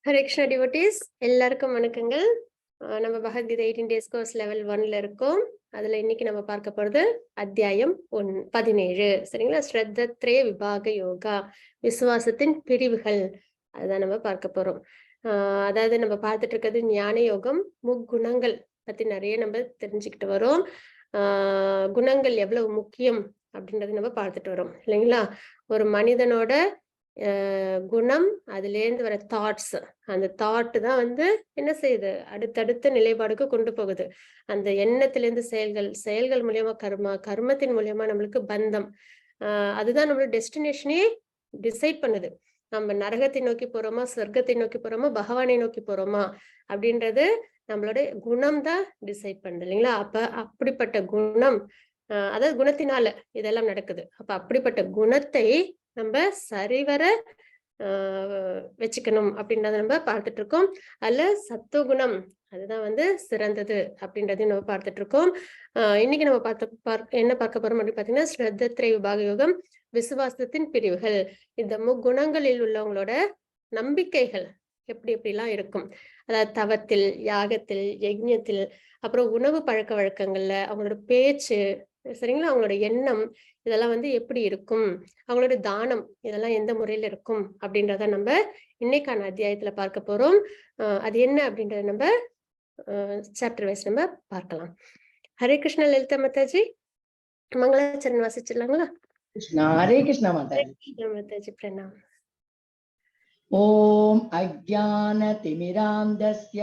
Hare Krishna devotees, எல்லாருக்கும் வணக்கங்கள். நம்ம பகவத்கீதை 18 டேஸ் கோர்ஸ் லெவல் 1ல இருக்கோம். அதுல இன்னைக்கு நம்ம பார்க்க போறது அத்தியாயம் 17. சரிங்களா? ஸ்ரத்தத்ரே விபாக யோகா, விசுவாசத்தின் பிரிவுகள், அதுதான் நம்ம பார்க்க போறோம். அதாவது நம்ம பார்த்துட்டு இருக்கிறது ஞான யோகம், முக்குணங்கள் பத்தி நிறைய நம்ம தெரிஞ்சுக்கிட்டு வரோம். குணங்கள் எவ்வளவு முக்கியம் அப்படின்றது நம்ம பார்த்துட்டு வரோம் இல்லைங்களா? ஒரு மனிதனோட குணம், அதுல இருந்து வர தாட்ஸ், அந்த தாட் தான் என்ன செய்யுது, அடுத்தடுத்த நிலைப்பாடுக்கு கொண்டு போகுது. அந்த எண்ணத்திலிருந்து செயல்கள், செயல்கள் மூலியமா கர்மா, கர்மத்தின் மூலியமா நம்மளுக்கு பந்தம். அதுதான் நம்மளோட டெஸ்டினேஷனே டிசைட் பண்ணுது. நம்ம நரகத்தை நோக்கி போறோமா, சொர்க்கத்தை நோக்கி போறோமா, பகவானை நோக்கி போறோமா அப்படின்றது நம்மளோட குணம் தான் டிசைட் பண்ணுது இல்லைங்களா? அப்ப அப்படிப்பட்ட குணம், அதாவது குணத்தினால இதெல்லாம் நடக்குது. அப்ப அப்படிப்பட்ட குணத்தை நம்ம சரிவர வச்சுக்கணும் அப்படின்றத நம்ம பார்த்துட்டு இருக்கோம். அதுல சத்துவகுணம் அதுதான் சிறந்தது அப்படின்றதையும் நம்ம பார்த்துட்டு இருக்கோம். இன்னைக்கு நம்ம என்ன பார்க்க போறோம் அப்படின்னு பாத்தீங்கன்னா, ஸ்ரத்தத்ரே விபாக யோகம், விசுவாசத்தின் பிரிவுகள். இந்த முக்குணங்களில் உள்ளவங்களோட நம்பிக்கைகள் எப்படி எப்படிலாம் இருக்கும், அதாவது தவத்தில், யாகத்தில், யஜ்ஞத்தில், அப்புறம் உணவு பழக்க வழக்கங்கள்ல, அவங்களோட பேச்சு, சரிங்களா, அவங்களோட எண்ணம், இதெல்லாம் எப்படி இருக்கும், அவங்களோட தானம், இதெல்லாம் எந்த முறையில இருக்கும் அப்படின்றத நம்ம இன்னைக்கான அத்தியாயத்துல பார்க்க போறோம். அது என்ன அப்படின்றத நம்ம சாப்டர் வைஸ் நம்ம பார்க்கலாம். ஹரே கிருஷ்ணா லலிதா மாதாஜி, மங்களாச்சரண் வாசிச்சிடலாங்களா? ஹரே கிருஷ்ணா மாதாஜி. மாதாஜி பிரணாம். ஓம் அஜ்ஞான திமிராந்தஸ்ய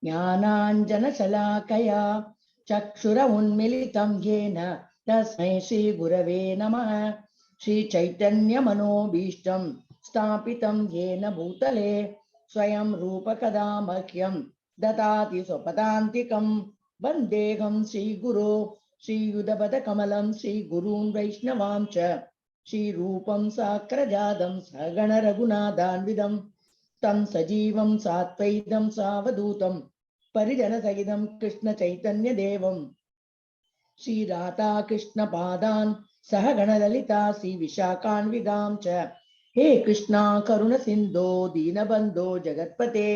ஞானாஞ்சன சலாகயா சக்ஷுர உன்மிலிதம் ஏன தஸ்மை ஸ்ரீ குரவே நமः. ஸ்ரீ சைத்தன்ய மனோபீஷ்டம் ஸ்தாபிதம் ஏன பூதலே ஸ்வயம் ரூப கதா மஹ்யம் ததாதி ஸ்வபதாந்திகம். வந்தேகம் ஸ்ரீ குரு ஸ்ரீயுதபத கமலம் ஸ்ரீ குருன் வைஷ்ணவாம் ச श्री रूपं साग्रजातं सगण रघुनाथान्वितं तं सजीवं सात्वैतं सावधूतं परिजन सहितं कृष्ण चैतन्य देवं श्री राधा कृष्ण पादान् सह गण ललिता श्री विशाखान्वितां च. हे कृष्णा करुण सिन्धो दीनबन्धो जगत्पते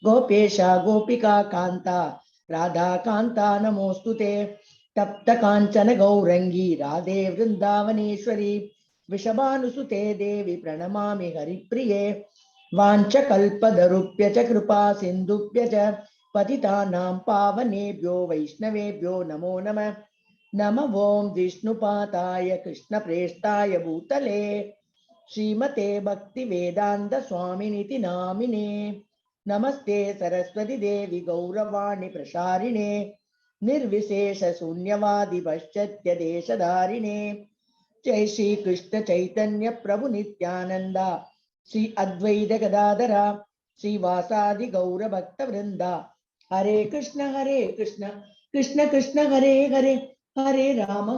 गोपेशा गोपिका कान्ता राधा कान्ता नमोस्तुते. तप्त काञ्चन गौरंगी राधे वृंदावनेश्वरी विषभानुसुते देवी प्रणमामि हरिप्रिये. वाञ्छकल्पतरुभ्य च कृपा सिन्धुभ्य च पतितानां पावनेभ्यो वैष्णवेभ्यो नमो नमः. नमः ओं विष्णुपादाय कृष्णप्रेष्ठाय भूतले श्रीमते भक्तिवेदान्त स्वामिनिति नामिने. नमस्ते सरस्वती देवी गौरवाणी प्रसारिणे निर्विशेष शून्यवादी पश्चात्य देशधारिणे. जय श्री कृष्ण चैतन्य प्रभु नित्यानंदा श्री अद्वैत गदाधरा श्रीवासादि गौर भक्त वृंदा. हरे कृष्ण कृष्ण कृष्ण हरे हरे हरे राम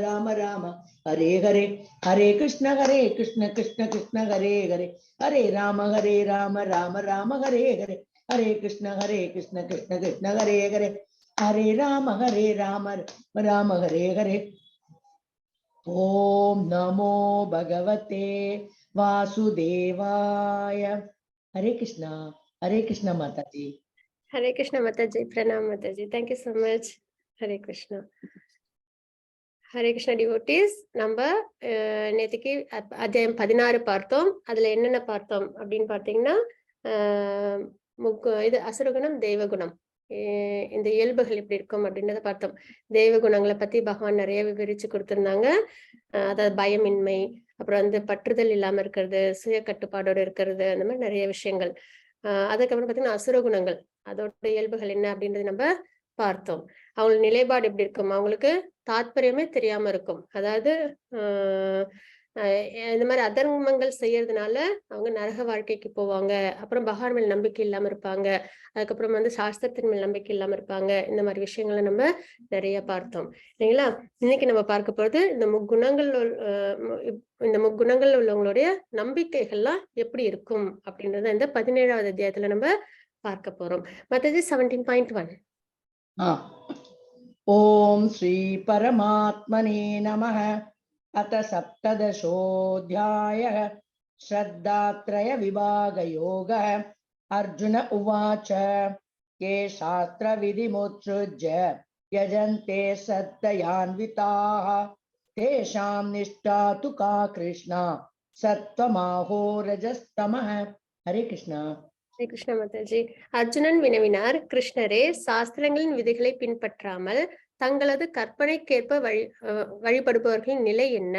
राम राम हरे हरे. हरे कृष्ण कृष्ण कृष्ण हरे हरे हरे राम राम राम हरे हरे. हरे कृष्ण कृष्ण कृष्ण हरे हरे हरे राम राम हरे हरे. ओम नमो भगवते वासुदेवाय. हरे कृष्णा माताजी. हरे कृष्णा माताजी, प्रणाम माताजी, thank you so much. Hare Krishna. Hare Krishna devotees, நம்ம நேற்றுக்கு அத்தியாயம் 16 பார்த்தோம். அதுல என்னென்ன பார்த்தோம் அப்படின்னு பார்த்தீங்கன்னா, இது அசுரகுணம், தெய்வகுணம், இந்த இயல்புகள் எப்படி இருக்கும் அப்படின்றத பார்த்தோம். தெய்வ குணங்களை பத்தி பகவான் நிறைய விவரிச்சு கொடுத்திருந்தாங்க. அதாவது பயமின்மை, அப்புறம் பற்றுதல் இல்லாம இருக்கிறது, சுய கட்டுப்பாடோடு இருக்கிறது, அந்த மாதிரி நிறைய விஷயங்கள். அதுக்கப்புறம் பார்த்தீங்கன்னா அசுர குணங்கள், அதோட இயல்புகள் என்ன அப்படின்றது நம்ம பார்த்தோம். அவங்களுக்கு நிலைப்பாடு எப்படி இருக்கும், அவங்களுக்கு தாத்பரியமே தெரியாம இருக்கும். அதாவது இந்த மாதிரி அதர்மங்கள் செய்யறதுனால அவங்க நரக வாழ்க்கைக்கு போவாங்க. அப்புறம் பகவான் மேல் நம்பிக்கை இல்லாம இருப்பாங்க. அதுக்கப்புறம் சாஸ்திரத்தின் மேல் நம்பிக்கை இல்லாம இருப்பாங்க. இந்த மாதிரி விஷயங்களை நம்ம நிறைய பார்த்தோம் இல்லைங்களா? இன்னைக்கு நம்ம பார்க்க போறது இந்த முக்குணங்கள் உள்ளவங்களுடைய நம்பிக்கைகள்லாம் எப்படி இருக்கும் அப்படின்றத இந்த 17வது அத்தியாயத்துல நம்ம பார்க்க போறோம். மத்தது 17.1. ஓம் ஸ்ரீ பரமாத்மனே நமः. अथ सप्तदशोऽध्यायः श्रद्धात्रय विभाग योगः अर्जुन उवाच ये शास्त्रविधिमुत्सृज्य यजन्ते श्रद्धयान्विताः तेषां निष्ठा तु का कृष्ण सत्त्वमाहो रजस्तमः. हरे कृष्णा. ஹரே கிருஷ்ண மாதாஜி. அர்ஜுனன் வினவினார், கிருஷ்ணரே, சாஸ்திரங்களின் விதிகளை பின்பற்றாமல் தங்களது கற்பனைக்கேற்ப வழிபடுபவர்களின் நிலை என்ன?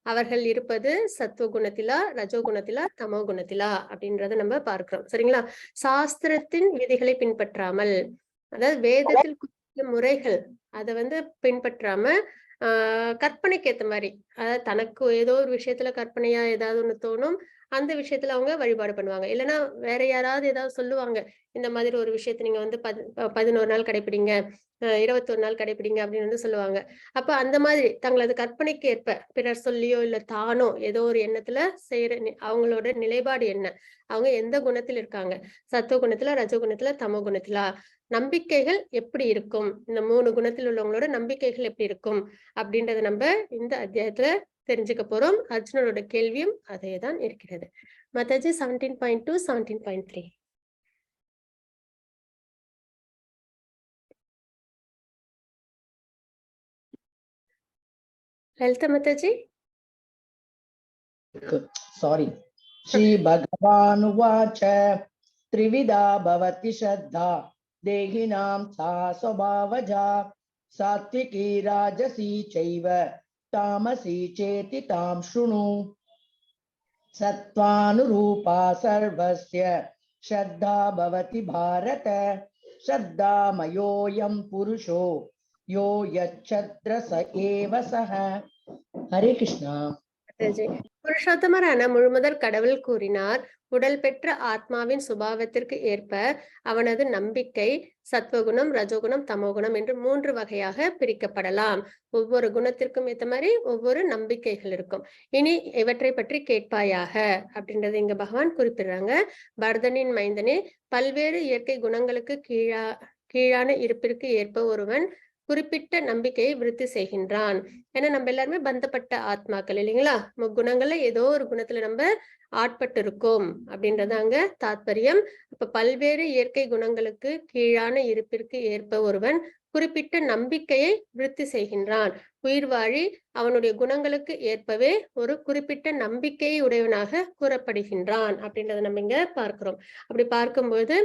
அவர்கள் இருப்பது சத்துவ குணத்திலா, ரஜோ குணத்திலா, தமோ குணத்திலா அப்படின்றத நம்ம பார்க்கிறோம். சரிங்களா? சாஸ்திரத்தின் விதிகளை பின்பற்றாமல், அதாவது வேதத்தில் குறிப்பிட்ட முறைகள் அதை பின்பற்றாம கற்பனைக்கு ஏத்த மாதிரி, அதாவது தனக்கு ஏதோ ஒரு விஷயத்துல கற்பனையா ஏதாவது ஒண்ணு தோணும், அந்த விஷயத்துல அவங்க வழிபாடு பண்ணுவாங்க. இல்லைன்னா வேற யாராவது ஏதாவது சொல்லுவாங்க, இந்த மாதிரி ஒரு விஷயத்த நீங்க 11 நாள் கடைப்பிடிங்க, 21 நாள் கடைப்பிடிங்க அப்படின்னு சொல்லுவாங்க. அப்ப அந்த மாதிரி தங்களது கற்பனைக்கு ஏற்ப பிறர் சொல்லியோ இல்ல தானோ ஏதோ ஒரு எண்ணத்துல செய்யற அவங்களோட நிலைப்பாடு என்ன, அவங்க எந்த குணத்தில் இருக்காங்க, சத்துவ குணத்துல, ரஜோ குணத்துல, தமோ குணத்திலா, நம்பிக்கைகள் எப்படி இருக்கும், இந்த 3 குணத்தில் உள்ளவங்களோட நம்பிக்கைகள் எப்படி இருக்கும் அப்படின்றத நம்ம இந்த அத்தியாயத்துல தெரிஞ்சுக்க போறோம். அர்ஜுனனோட கேள்வியும் அதேதான் இருக்கிறது. மாதாஜி 17.2 17.3. லலிதா மாதாஜி. Sorry. श्री भगवानुवाच त्रिविधा भवति श्रद्धा देहिनां सा स्वभावजा सात्विकी राजसी चैव तामसी चेति तां शृणु सत्त्वानुरूपा सर्वस्य श्रद्धा भवति भारत श्रद्धामयोऽयं पुरुषो यो यच्छद्र स एव सः. हरे कृष्णा. புருஷோத்தமரான முழுமுதற் கடவுள் கூறினார், உடல் பெற்ற ஆத்மாவின் சுபாவத்திற்கு ஏற்ப அவனது நம்பிக்கை சத்வகுணம், ரஜோகுணம், தமோகுணம் என்று 3 வகையாக பிரிக்கப்படலாம். ஒவ்வொரு குணத்திற்கும் ஏற்ற மாதிரி ஒவ்வொரு நம்பிக்கைகள் இருக்கும். இனி இவற்றை பற்றி கேட்பாயாக அப்படின்றது இங்க பகவான் குறிப்பிடுறாங்க. பரதனின் மைந்தனே, பல்வேறு இயற்கை குணங்களுக்கு கீழான இருப்பிற்கு ஏற்ப ஒருவன் குறிப்பிட்ட நம்பிக்கையை விருத்தி செய்கின்றான். ஏன்னா நம்ம எல்லாருமே பந்தப்பட்ட ஆத்மாக்கள் இல்லைங்களா? குணங்கள்ல ஏதோ ஒரு குணத்துல நம்ம ஆட்பட்டு இருக்கோம் அப்படின்றது அங்க தாத்பரியம். அப்ப பல்வேறு இயற்கை குணங்களுக்கு கீழான இருப்பிற்கு ஏற்ப ஒருவன் குறிப்பிட்ட நம்பிக்கையை விருத்தி செய்கின்றான். உயிர் வாழி அவனுடைய குணங்களுக்கு ஏற்பவே ஒரு குறிப்பிட்ட நம்பிக்கையை உடையவனாக கூறப்படுகின்றான் அப்படின்றத நம்ம இங்க பார்க்கிறோம். அப்படி பார்க்கும்போது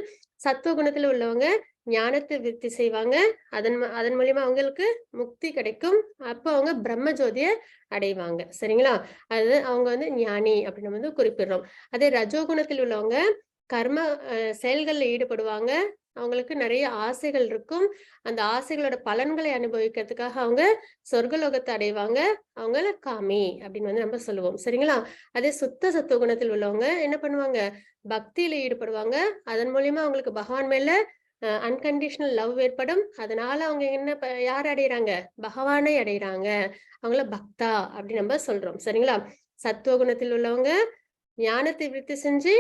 சத்துவ குணத்துல உள்ளவங்க ஞானத்தை விருத்தி செய்வாங்க, அதன் மூலியமா அவங்களுக்கு முக்தி கிடைக்கும். அப்ப அவங்க பிரம்ம ஜோதிய அடைவாங்க. சரிங்களா? அது அவங்க ஞானி அப்படின்னு நம்ம குறிப்பிடுறோம். அதே ரஜோகுணத்தில் உள்ளவங்க கர்ம செயல்கள்ல ஈடுபடுவாங்க, அவங்களுக்கு நிறைய ஆசைகள் இருக்கும், அந்த ஆசைகளோட பலன்களை அனுபவிக்கிறதுக்காக அவங்க சொர்க்கலோகத்தை அடைவாங்க, அவங்கள காமி அப்படின்னு நம்ம சொல்லுவோம். சரிங்களா? அதே சுத்த சத்துவ குணத்தில் உள்ளவங்க என்ன பண்ணுவாங்க, பக்தியில ஈடுபடுவாங்க, அதன் மூலியமா அவங்களுக்கு பகவான் மேல அன்கண்டிஷனல் லவ் ஏற்படும். அதனால அவங்க என்ன யார் அடையிறாங்க, பகவானை அடையிறாங்க, அவங்கள பக்தா அப்படின்னு நம்ம சொல்றோம். சரிங்களா? சத்துவ குணத்தில் உள்ளவங்க ஞானத்தை விருத்தி செஞ்சு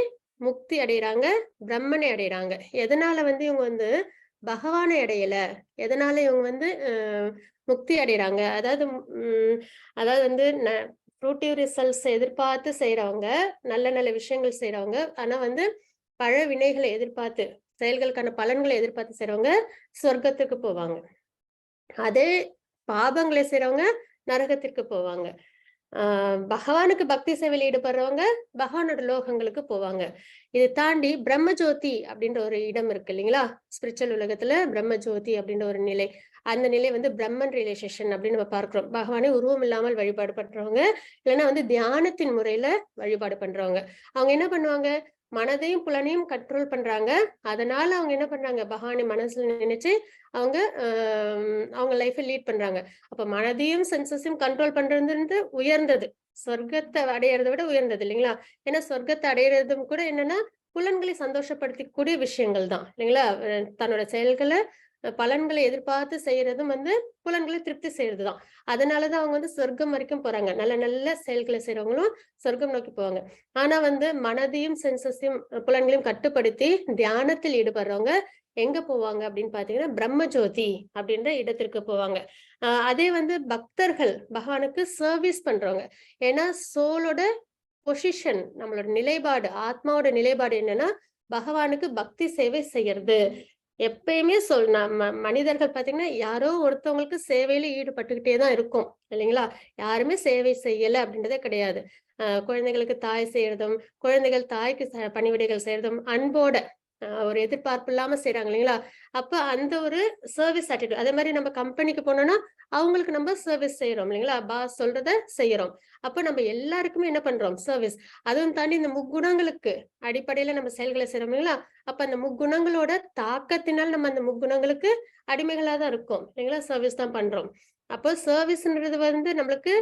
முக்தி அடையிறாங்க, பிரம்மனை அடையிறாங்க. எதனால இவங்க பகவானை அடையல, எதனால இவங்க முக்தி அடையிறாங்க, அதாவது ஃப்ரூட்டிவ் ரிசல்ட்ஸ் எதிர்பார்த்து செய்யறவங்க, நல்ல நல்ல விஷயங்கள் செய்யறவங்க, ஆனா பழ வினைகளை எதிர்பார்த்து, செயல்களுக்கான பலன்களை எதிர்பார்த்து செய்யறவங்க சொர்க்கத்துக்கு போவாங்க. அதே பாபங்களை செய்யறவங்க நரகத்திற்கு போவாங்க. பகவானுக்கு பக்தி சேவையில் ஈடுபடுறவங்க பகவானோட லோகங்களுக்கு போவாங்க. இதை தாண்டி பிரம்மஜோதி அப்படின்ற ஒரு இடம் இருக்கு இல்லைங்களா? ஸ்பிரிச்சுவல் உலகத்துல பிரம்மஜோதி அப்படின்ற ஒரு நிலை, அந்த நிலை பிரம்மன் ரிலேஷன் அப்படின்னு நம்ம பார்க்கிறோம். பகவானை உருவம் இல்லாமல் வழிபாடு பண்றவங்க, இல்லைன்னா தியானத்தின் முறையில வழிபாடு பண்றவங்க, அவங்க என்ன பண்ணுவாங்க, மனதையும் புலனையும் கண்ட்ரோல் பண்றாங்க. அதனால அவங்க என்ன பண்றாங்க, பகவானை மனசுல நினைச்சு அவங்க அவங்க லைஃபை லீட் பண்றாங்க. அப்ப மனதையும் சென்சஸையும் கண்ட்ரோல் பண்றது உயர்ந்தது, சொர்க்கத்தை அடையறதை விட உயர்ந்தது இல்லைங்களா? ஏன்னா சொர்க்கத்தை அடையறதும் கூட என்னன்னா புலன்களை சந்தோஷப்படுத்தக்கூடிய விஷயங்கள் தான் இல்லைங்களா? தன்னோட செயல்களை பலன்களை எதிர்பார்த்து செய்யறதும் புலன்களை திருப்தி செய்யறதுதான். அதனாலதான் அவங்க சொர்க்கம் வரைக்கும் போறாங்க. நல்ல நல்ல செயல்களை செய்யறவங்களும் சொர்க்கம் நோக்கி போவாங்க. ஆனா மனதையும் சென்சஸையும் புலன்களையும் கட்டுப்படுத்தி தியானத்தில் ஈடுபடுறவங்க எங்க போவாங்க அப்படின்னு பாத்தீங்கன்னா பிரம்மஜோதி அப்படின்ற இடத்திற்கு போவாங்க. அதே பக்தர்கள் பகவானுக்கு சர்வீஸ் பண்றவங்க, ஏன்னா சோலோட பொசிஷன், நம்மளோட நிலைப்பாடு, ஆத்மாவோட நிலைப்பாடு என்னன்னா பகவானுக்கு பக்தி சேவை செய்யறது. எப்பயுமே மனிதர்கள் பாத்தீங்கன்னா யாரோ ஒருத்தவங்களுக்கு சேவையில ஈடுபட்டுக்கிட்டே தான் இருக்கும் இல்லைங்களா? யாருமே சேவை செய்யல அப்படின்றதே கிடையாது. குழந்தைகளுக்கு தாய் செய்யறதும், குழந்தைகள் தாய்க்கு பணிவிடைகள் செய்யறதும் அன்போட ஒரு எதிர்பார்ப்பு இல்லாம செய்யறாங்க இல்லைங்களா? அப்ப அந்த ஒரு சர்வீஸ் ஆட்டிடியூட். அதே மாதிரி நம்ம கம்பெனிக்கு போனோம்னா அவங்களுக்கு நம்ம சர்வீஸ் செய்யறோம் இல்லைங்களா? பாஸ் சொல்றத செய்யறோம். அப்ப நம்ம எல்லாருக்குமே என்ன பண்றோம்? சர்வீஸ். அதுவும் தாண்டி இந்த முக்குணங்களுக்கு அடிப்படையில நம்ம செயல்களை செய்யறோம் இல்லைங்களா? அப்ப அந்த முக்குணங்களோட தாக்கத்தினால் நம்ம அந்த முக்குணங்களுக்கு அடிமைகளா தான் இருக்கோம் இல்லைங்களா? சர்வீஸ் தான் பண்றோம். அப்போ சர்வீஸ்ன்றது நம்மளுக்கு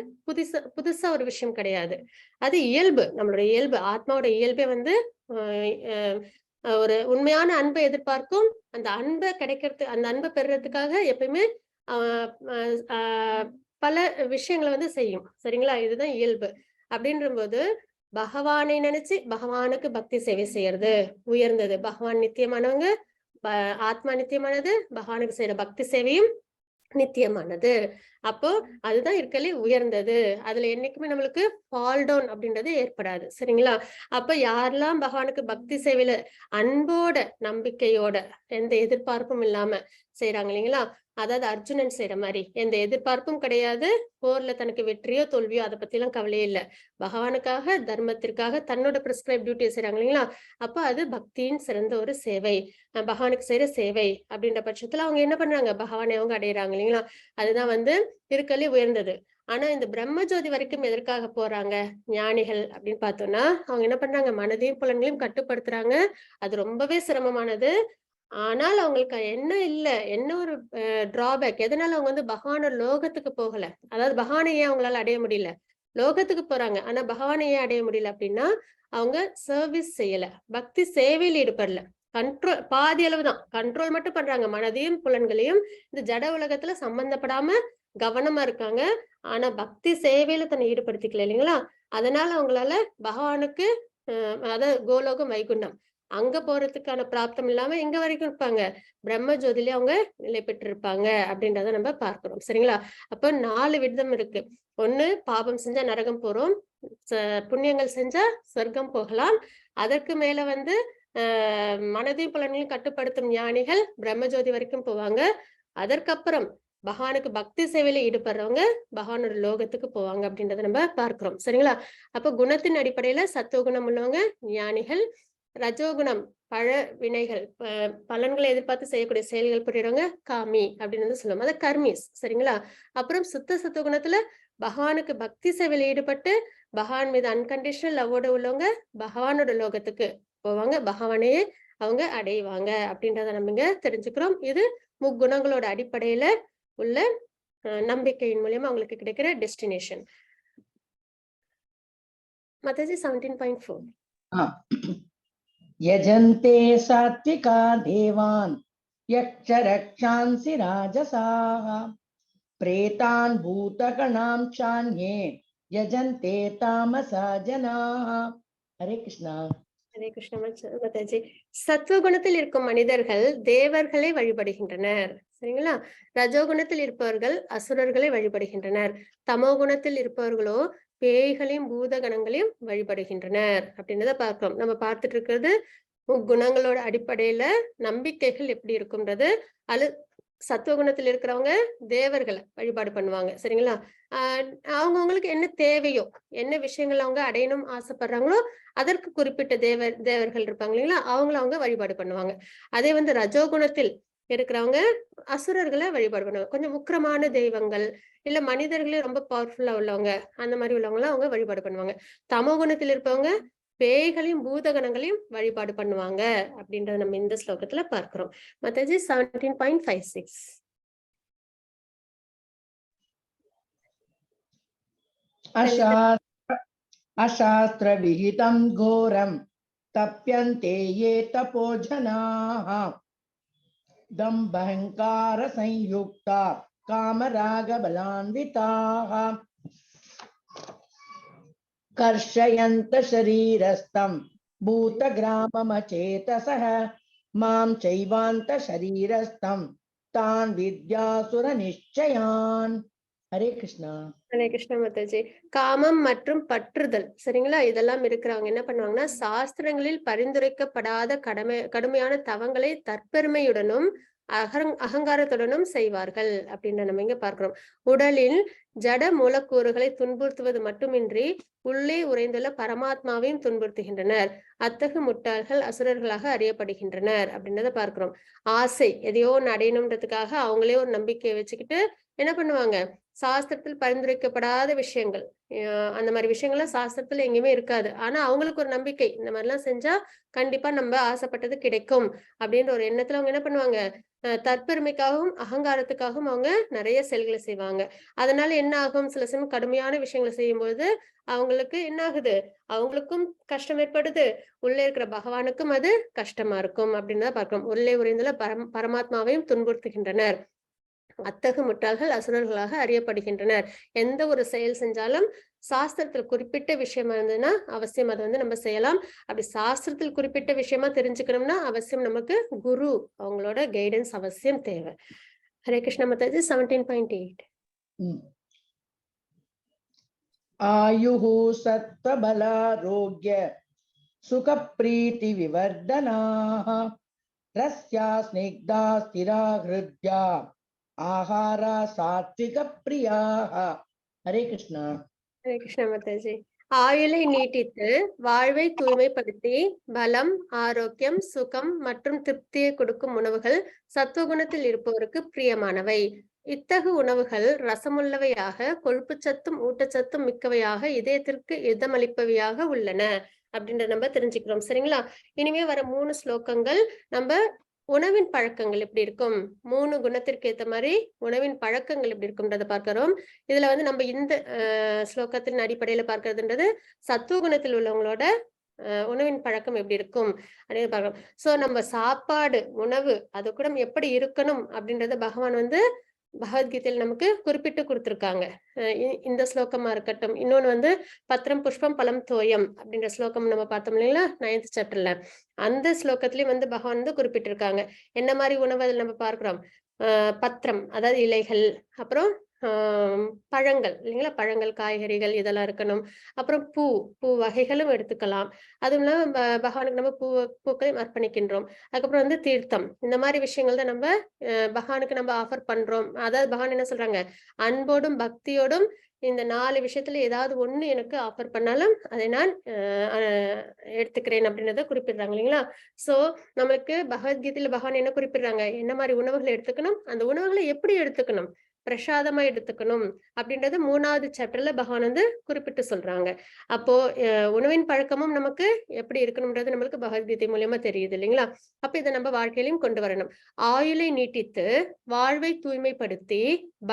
புதுசா ஒரு விஷயம் கிடையாது. அது இயல்பு, நம்மளுடைய இயல்பு, ஆத்மாவோட இயல்பே ஒரு உண்மையான அன்பை எதிர்பார்க்கும். அந்த அன்பை கிடைக்கிறது, அந்த அன்பை பெறுறதுக்காக எப்பயுமே ஆஹ் ஆஹ் பல விஷயங்களை செய்யும். சரிங்களா? இதுதான் இயல்பு. அப்படின்ற போது பகவானை நினைச்சு பகவானுக்கு பக்தி சேவை செய்யறது உயர்ந்தது. பகவான் நித்தியமானவங்க, ஆத்மா நித்தியமானது, பகவானுக்கு செய்யற பக்தி சேவையும் நித்தியமானது. அப்போ அதுதான் இருக்கலே உயர்ந்தது. அதுல என்னைக்குமே நம்மளுக்கு ஃபால் டவுன் அப்படின்றது ஏற்படாது. சரிங்களா? அப்ப யாரெல்லாம் பகவானுக்கு பக்தி சேவையில அன்போட, நம்பிக்கையோட, எந்த எதிர்பார்ப்பும் இல்லாம செய்யறாங்க இல்லைங்களா? அதாவது அர்ஜுனன் செய்யற மாதிரி எந்த எதிர்பார்ப்பும் கிடையாது. போர்ல தனக்கு வெற்றியோ தோல்வியோ அதை பத்தி எல்லாம் கவலையே இல்லை. பகவானுக்காக, தர்மத்திற்காக தன்னோட பிரிஸ்கிரைப் டியூட்டியை செய்யறாங்க இல்லைங்களா? அப்ப அது பக்தியின் சிறந்த ஒரு சேவை, பகவானுக்கு செய்யற சேவை. அப்படின்ற பட்சத்துல அவங்க என்ன பண்றாங்க? பகவானை அவங்க அடையிறாங்க இல்லைங்களா? அதுதான் இருக்கலே உயர்ந்தது. ஆனா இந்த பிரம்ம ஜோதி வரைக்கும் எதற்காக போறாங்க ஞானிகள் அப்படின்னு பார்த்தோம்னா, அவங்க என்ன பண்றாங்க? மனதையும் புலன்களையும் கட்டுப்படுத்துறாங்க. அது ரொம்பவே சிரமமானது. ஆனால் அவங்களுக்கு என்ன ஒரு டிராபேக், எதனால அவங்க பகவானோட லோகத்துக்கு போகல? அதாவது பகவானை ஏன் அவங்களால அடைய முடியல? லோகத்துக்கு போறாங்க, ஆனா பகவானை ஏன் அடைய முடியல அப்படின்னா, அவங்க சர்வீஸ் செய்யல, பக்தி சேவையில் ஈடுபடல. கண்ட்ரோல் பாதி அளவு தான், கண்ட்ரோல் மட்டும் பண்றாங்க. மனதையும் புலன்களையும் இந்த ஜட உலகத்துல சம்பந்தப்படாம கவனமா இருக்காங்க. ஆனா பக்தி சேவையில தன்னை ஈடுபடுத்திக்கல இல்லைங்களா? அதனால அவங்களால பகவானுக்கு அதாவது கோலோகம், வைகுண்டம் அங்க போறதுக்கான பிராப்தம் இல்லாம எங்க வரைக்கும் இருப்பாங்க? பிரம்ம ஜோதியிலே அவங்க நிலை பெற்று இருப்பாங்க அப்படின்றத நம்ம பார்க்கிறோம். சரிங்களா? அப்ப 4 விதம் இருக்கு. ஒண்ணு, பாபம் செஞ்சா நரகம் போறோம், புண்ணியங்கள் செஞ்சா சொர்க்கம் போகலாம். அதற்கு மேல மனதையும் புலனையும் கட்டுப்படுத்தும் ஞானிகள் பிரம்மஜோதி வரைக்கும் போவாங்க. அதற்கப்புறம் பகவானுக்கு பக்தி சேவையில ஈடுபடுறவங்க பகவானோட லோகத்துக்கு போவாங்க அப்படின்றத நம்ம பார்க்கிறோம். சரிங்களா? அப்ப குணத்தின் அடிப்படையில சத்துவகுணம் உள்ளவங்க ஞானிகள், ரஜோகுணம் பழ வினைகள், பலன்களை எதிர்பார்த்து செய்யக்கூடிய செயல்கள் புரியறவங்க காமி அப்படின்னு சொல்லுவோம், அத கர்மிஸ். சரிங்களா? அப்புறம் சுத்த சத்துவகுணத்துல பகவானுக்கு பக்தி சேவையில ஈடுபட்டு பகவான் மீது அன்கண்டிஷனல் லவ்வோட உள்ளவங்க பகவானோட லோகத்துக்கு போவாங்க, பகவானையே அவங்க அடைவாங்க அப்படின்றத நம்ம இங்க தெரிஞ்சுக்கிறோம். இது முக்குணங்களோட அடிப்படையில உள்ள நம்பிக்கையின் மூலியமா அவங்களுக்கு கிடைக்கிற டெஸ்டினேஷன். மாதாஜி 17.4. யஜந்தே சாத்விகா தேவான் யக்ஷ ரக்ஷான்சி ராஜசாஹ பிரேதான் பூதகணாம் சான்யே யஜந்தே தாமசா ஜனாஹ. ஹரே கிருஷ்ணா. ஹரே கிருஷ்ண மாதாஜி. சத்துவகுணத்தில் இருக்கும் மனிதர்கள் தேவர்களை வழிபடுகின்றனர். சரிங்களா? ரஜோகுணத்தில் இருப்பவர்கள் அசுரர்களை வழிபடுகின்றனர். தமோ குணத்தில் இருப்பவர்களோ பேய்களையும் பூதகணங்களையும் வழிபடுகின்றனர் அப்படின்றத பார்க்கிறோம். நம்ம பார்த்துட்டு இருக்கிறது குணங்களோட அடிப்படையில நம்பிக்கைகள் எப்படி இருக்கும்ன்றது. சத்துவகுணத்தில் இருக்கிறவங்க தேவர்களை வழிபாடு பண்ணுவாங்க. சரிங்களா? அவங்கவுங்களுக்கு என்ன தேவையோ, என்ன விஷயங்கள் அவங்க அடையணும் ஆசைப்படுறாங்களோ அதற்கு குறிப்பிட்ட தேவர்கள் இருப்பாங்க இல்லைங்களா? அவங்க வழிபாடு பண்ணுவாங்க. அதே ரஜோகுணத்தில் இருக்கிறவங்க அசுரர்களை வழிபாடு பண்ணுவாங்க. கொஞ்சம் உக்கிரமான தெய்வங்கள், இல்ல மனிதர்களே ரொம்ப பவர்ஃபுல்லா உள்ளவங்க, அந்த மாதிரி உள்ளவங்க அவங்க வழிபாடு பண்ணுவாங்க. தமோ குணத்தில் இருப்பவங்க பேய்களையும் பூதகணங்களையும் வழிபாடு பண்ணுவாங்க அப்படின்றத நம்ம இந்த ஸ்லோகத்துல பார்க்கிறோம். மாதாஜி 17.56. அசாஸ்திர விஹிதம் கோரம் தப்யந்தே யே தபோஜனாஹ தம்பஹங்கார சயுக்தா காமராக பலான்விதாஹ கர்ஷயந்த ஷரீரஸ்தம் பூதகிராமமசேதசஹ மாம் சைவாந்த ஷரீரஸ்தம் தான் வித்யாசுர நிச்சயான். ஹரே கிருஷ்ணா. ஹரே கிருஷ்ண மாதாஜி. காமம் மற்றும் பற்றுதல் சரிங்களா, இதெல்லாம் இருக்கிறவங்க என்ன பண்ணுவாங்கன்னா, சாஸ்திரங்களில் பரிந்துரைக்கப்படாத கடுமையான தவங்களை தற்பெருமையுடனும் அகங்காரத்துடனும் செய்வார்கள் அப்படின்னு நம்ம இங்க பார்க்கிறோம். உடலில் ஜட மூலக்கூறுகளை துன்புறுத்துவது மட்டுமின்றி உள்ளே உறைந்துள்ள பரமாத்மாவையும் துன்புறுத்துகின்றனர். அத்தகு முட்டாள்கள் அசுரர்களாக அறியப்படுகின்றனர் அப்படின்றத பார்க்கிறோம். ஆசை எதையோ ஒன்று அடையணுன்றதுக்காக அவங்களே ஒரு நம்பிக்கையை வச்சுக்கிட்டு என்ன பண்ணுவாங்க, சாஸ்திரத்தில் பரிந்துரைக்கப்படாத விஷயங்கள், அந்த மாதிரி விஷயங்கள்லாம் சாஸ்திரத்துல எங்கேயுமே இருக்காது. ஆனா அவங்களுக்கு ஒரு நம்பிக்கை, இந்த மாதிரிலாம் செஞ்சா கண்டிப்பா நம்ம ஆசைப்பட்டது கிடைக்கும் அப்படின்ற ஒரு எண்ணத்துல அவங்க என்ன பண்ணுவாங்க, தற்பெருமைக்காகவும் அகங்காரத்துக்காகவும் அவங்க நிறைய செயல்களை செய்வாங்க. அதனால என்ன ஆகும், சில சமயம் கடுமையான விஷயங்களை செய்யும்போது அவங்களுக்கு என்ன ஆகுது, அவங்களுக்கும் கஷ்டம் ஏற்படுது, உள்ளே இருக்கிற பகவானுக்கும் அது கஷ்டமா இருக்கும் அப்படின்னு தான் பார்க்கிறோம். உள்ளே உறைந்துள்ள பரமாத்மாவையும் துன்புறுத்துகின்றனர். அத்தகு முட்டாள்கள் அசுரர்களாக அறியப்படுகின்றனர். எந்த ஒரு செயல் செஞ்சாலும் சாஸ்திரத்தில் குறிப்பிட்ட விஷயமா இருந்ததுன்னா அவசியம் அதை நம்ம செய்யலாம். அப்படி சாஸ்திரத்தில் குறிப்பிட்ட விஷயமா தெரிஞ்சுக்கணும்னா அவசியம் நமக்கு குரு அவங்களோட கைடன்ஸ் அவசியம் தேவை. ஹரே கிருஷ்ண மாதாஜி. 17.8 ஆயுஹு சத்வபலாரோக்ய சுகப்ரீதி விவர்தனாஹ ரஸ்யா ஸ்னிக்தா ஸ்திரா ஹிருத்யா ஆஹாரா சாத்விக பிரியாஹ. ஹரே கிருஷ்ணா. ஹரே கிருஷ்ண மாதாஜி. ஆயுளை நீட்டித்து வாழ்வை தூய்மைப்படுத்தி பலம், ஆரோக்கியம், சுகம் மற்றும் திருப்தியை கொடுக்கும் உணவுகள் சத்துவகுணத்தில் இருப்பவருக்கு பிரியமானவை. இத்தகு உணவுகள் ரசமுள்ளவையாக, கொழுப்புச்சத்தும் ஊட்டச்சத்தும் மிக்கவையாக, இதயத்திற்கு இதமளிப்பவையாக உள்ளன அப்படின்றத நம்ம தெரிஞ்சுக்கிறோம் சரிங்களா. இனிமே வர 3 ஸ்லோகங்கள் நம்ம உணவின் பழக்கங்கள் எப்படி இருக்கும், 3 குணத்திற்கு ஏற்ற மாதிரி உணவின் பழக்கங்கள் எப்படி இருக்கும்ன்றத பார்க்கிறோம். இதுல நம்ம இந்த ஸ்லோகத்தின் அடிப்படையில பார்க்கறதுன்றது சத்துவ குணத்தில் உள்ளவங்களோட உணவின் பழக்கம் எப்படி இருக்கும் அப்படின்னு பார்க்கிறோம். சோ நம்ம சாப்பாடு உணவு அது கூட எப்படி இருக்கணும் அப்படின்றத பகவான் பகவத்கீதையில் நமக்கு குறிப்பிட்டு கொடுத்திருக்காங்க. இந்த ஸ்லோகமா இருக்கட்டும், இன்னொன்னு பத்திரம் புஷ்பம் பலம் தோயம் அப்படின்ற ஸ்லோகம் நம்ம பார்த்தோம் இல்லைங்களா 9th சாப்டர்ல. அந்த ஸ்லோகத்திலயும் பகவான் குறிப்பிட்டிருக்காங்க என்ன மாதிரி உணவு அதில் நம்ம பார்க்கிறோம். பத்திரம் அதாவது இலைகள், அப்புறம் பழங்கள் இல்லைங்களா, பழங்கள் காய்கறிகள் இதெல்லாம் இருக்கணும். அப்புறம் பூ வகைகளும் எடுத்துக்கலாம். அதுவும் இல்லாம பகவானுக்கு நம்ம பூக்களையும் அர்ப்பணிக்கின்றோம். அதுக்கப்புறம் தீர்த்தம், இந்த மாதிரி விஷயங்கள் தான் நம்ம பகவானுக்கு நம்ம ஆஃபர் பண்றோம். அதாவது பகவான் என்ன சொல்றாங்க, அன்போடும் பக்தியோடும் இந்த 4 விஷயத்துல ஏதாவது ஒண்ணு எனக்கு ஆஃபர் பண்ணாலும் அதை நான் எடுத்துக்கிறேன் அப்படின்றத குறிப்பிடுறாங்க இல்லைங்களா. சோ நம்மளுக்கு பகவத்கீதையில பகவான் என்ன குறிப்பிடுறாங்க, என்ன மாதிரி உணவுகளை எடுத்துக்கணும், அந்த உணவுகளை எப்படி எடுத்துக்கணும், பிரசாதமா எடுத்துக்கணும் அப்படின்றது 3வது சாப்டர்ல பகவான் குறிப்பிட்டு சொல்றாங்க. அப்போ உணவின் பழக்கமும் நமக்கு எப்படி இருக்கணும்ன்றது நம்மளுக்கு பகவத்கீதை மூலியமா தெரியுது இல்லைங்களா. அப்ப இதை நம்ம வாழ்க்கையிலும் கொண்டு வரணும். ஆயுளை நீட்டித்து வாழ்வை தூய்மைப்படுத்தி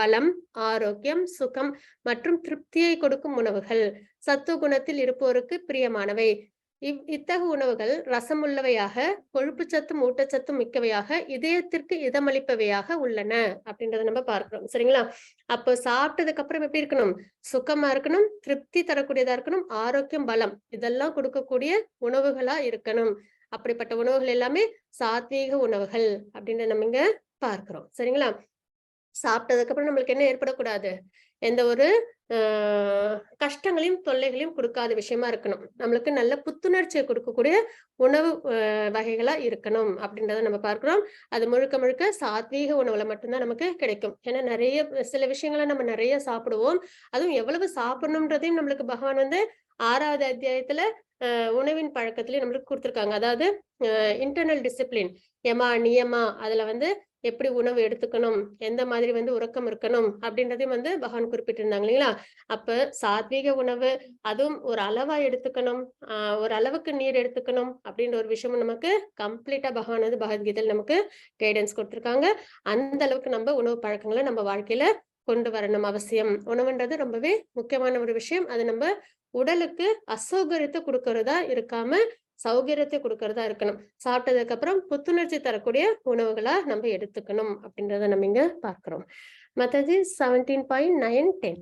பலம், ஆரோக்கியம், சுகம் மற்றும் திருப்தியை கொடுக்கும் உணவுகள் சத்துவ குணத்தில் இருப்போருக்கு பிரியமானவை. இத்தகு உணவுகள் ரசமுள்ளவையாக, கொழுப்புச்சத்தும் ஊட்டச்சத்தும் மிக்கவையாக, இதயத்திற்கு இதமளிப்பவையாக உள்ளன அப்படின்றத நம்ம பார்க்கிறோம் சரிங்களா. அப்போ சாப்பிட்டதுக்கு அப்புறம் எப்படி இருக்கணும், சுகமா இருக்கணும், திருப்தி தரக்கூடியதா இருக்கணும், ஆரோக்கியம், பலம் இதெல்லாம் கொடுக்கக்கூடிய உணவுகளா இருக்கணும். அப்படிப்பட்ட உணவுகள் எல்லாமே சாத்வீக உணவுகள் அப்படின்னு நம்ம இங்க பார்க்கிறோம் சரிங்களா. சாப்பிட்டதுக்கு அப்புறம் நம்மளுக்கு என்ன ஏற்படக்கூடாது, எந்த ஒரு கஷ்டங்களையும் தொல்லைகளையும் கொடுக்காத விஷயமா இருக்கணும். நம்மளுக்கு நல்ல புத்துணர்ச்சியை கொடுக்கக்கூடிய உணவு வகைகளா இருக்கணும் அப்படின்றத நம்ம பார்க்கிறோம். அது முழுக்க முழுக்க சாத்வீக உணவுல மட்டும்தான் நமக்கு கிடைக்கும். ஏன்னா நிறைய சில விஷயங்களை நம்ம நிறைய சாப்பிடுவோம். அதுவும் எவ்வளவு சாப்பிடணும்ன்றதையும் நம்மளுக்கு பகவான் 6வது அத்தியாயத்துல உணவின் பழக்கத்திலேயே நம்மளுக்கு கொடுத்திருக்காங்க. அதாவது இன்டர்னல் டிசிப்ளின், யமா நியமா, அதுல எப்படி உணவு எடுத்துக்கணும், எந்த மாதிரி உறக்கம் இருக்கணும் அப்படின்றதையும் பகவான் குறிப்பிட்டிருந்தாங்க இல்லைங்களா. அப்ப சாத்வீக உணவு அதுவும் ஒரு அளவா எடுத்துக்கணும், ஒரு அளவுக்கு நீர் எடுத்துக்கணும் அப்படின்ற ஒரு விஷயமும் நமக்கு கம்ப்ளீட்டா பகவான் பகவத்கீதையில் நமக்கு கைடன்ஸ் கொடுத்திருக்காங்க. அந்த அளவுக்கு நம்ம உணவு பழக்கங்களை நம்ம வாழ்க்கையில கொண்டு வரணும் அவசியம். உணவுன்றது ரொம்பவே முக்கியமான ஒரு விஷயம். அது நம்ம உடலுக்கு அசௌகரியத்தை கொடுக்கறதா இருக்காம சௌகரியத்தை கொடுக்கறதா இருக்கணும். சாப்பிட்டதுக்கு அப்புறம் புத்துணர்ச்சி தரக்கூடிய உணவுகளா நம்ம எடுத்துக்கணும் அப்படின்றத நம்ம இங்க பார்க்கிறோம். மாதாஜி 17.9 10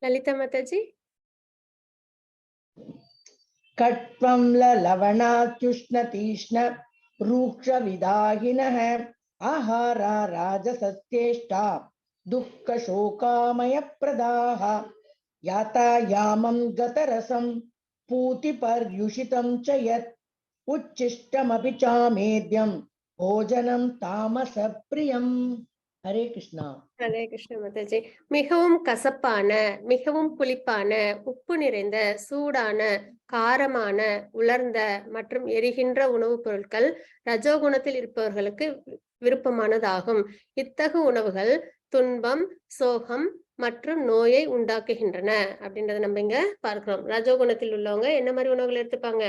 லலிதா மாதாஜி. கட்வம் லவணாத்யுஷ்ண தீஷ்ண रूक्षविदाहिनः आहारा राजसस्येष्टा दुःखशोकामयप्रदाः यातायामं गतरसं पूतिपर्युषितं च यत् उच्छिष्टमपि चामेद्यं भोजनं तामसप्रियम्. हरे कृष्णा. ஹரே கிருஷ்ண மாதாஜி. மிகவும் கசப்பான, மிகவும் புளிப்பான, உப்பு நிறைந்த, சூடான, காரமான, உலர்ந்த மற்றும் எரிகின்ற உணவுப் பொருட்கள் ரஜோகுணத்தில் இருப்பவர்களுக்கு விருப்பமானதாகும். இத்தகு உணவுகள் துன்பம், சோகம் மற்றும் நோயை உண்டாக்குகின்றன அப்படின்றத நம்ம இங்க பார்க்கிறோம். ரஜோகுணத்தில் உள்ளவங்க என்ன மாதிரி உணவுகள் எடுத்துப்பாங்க?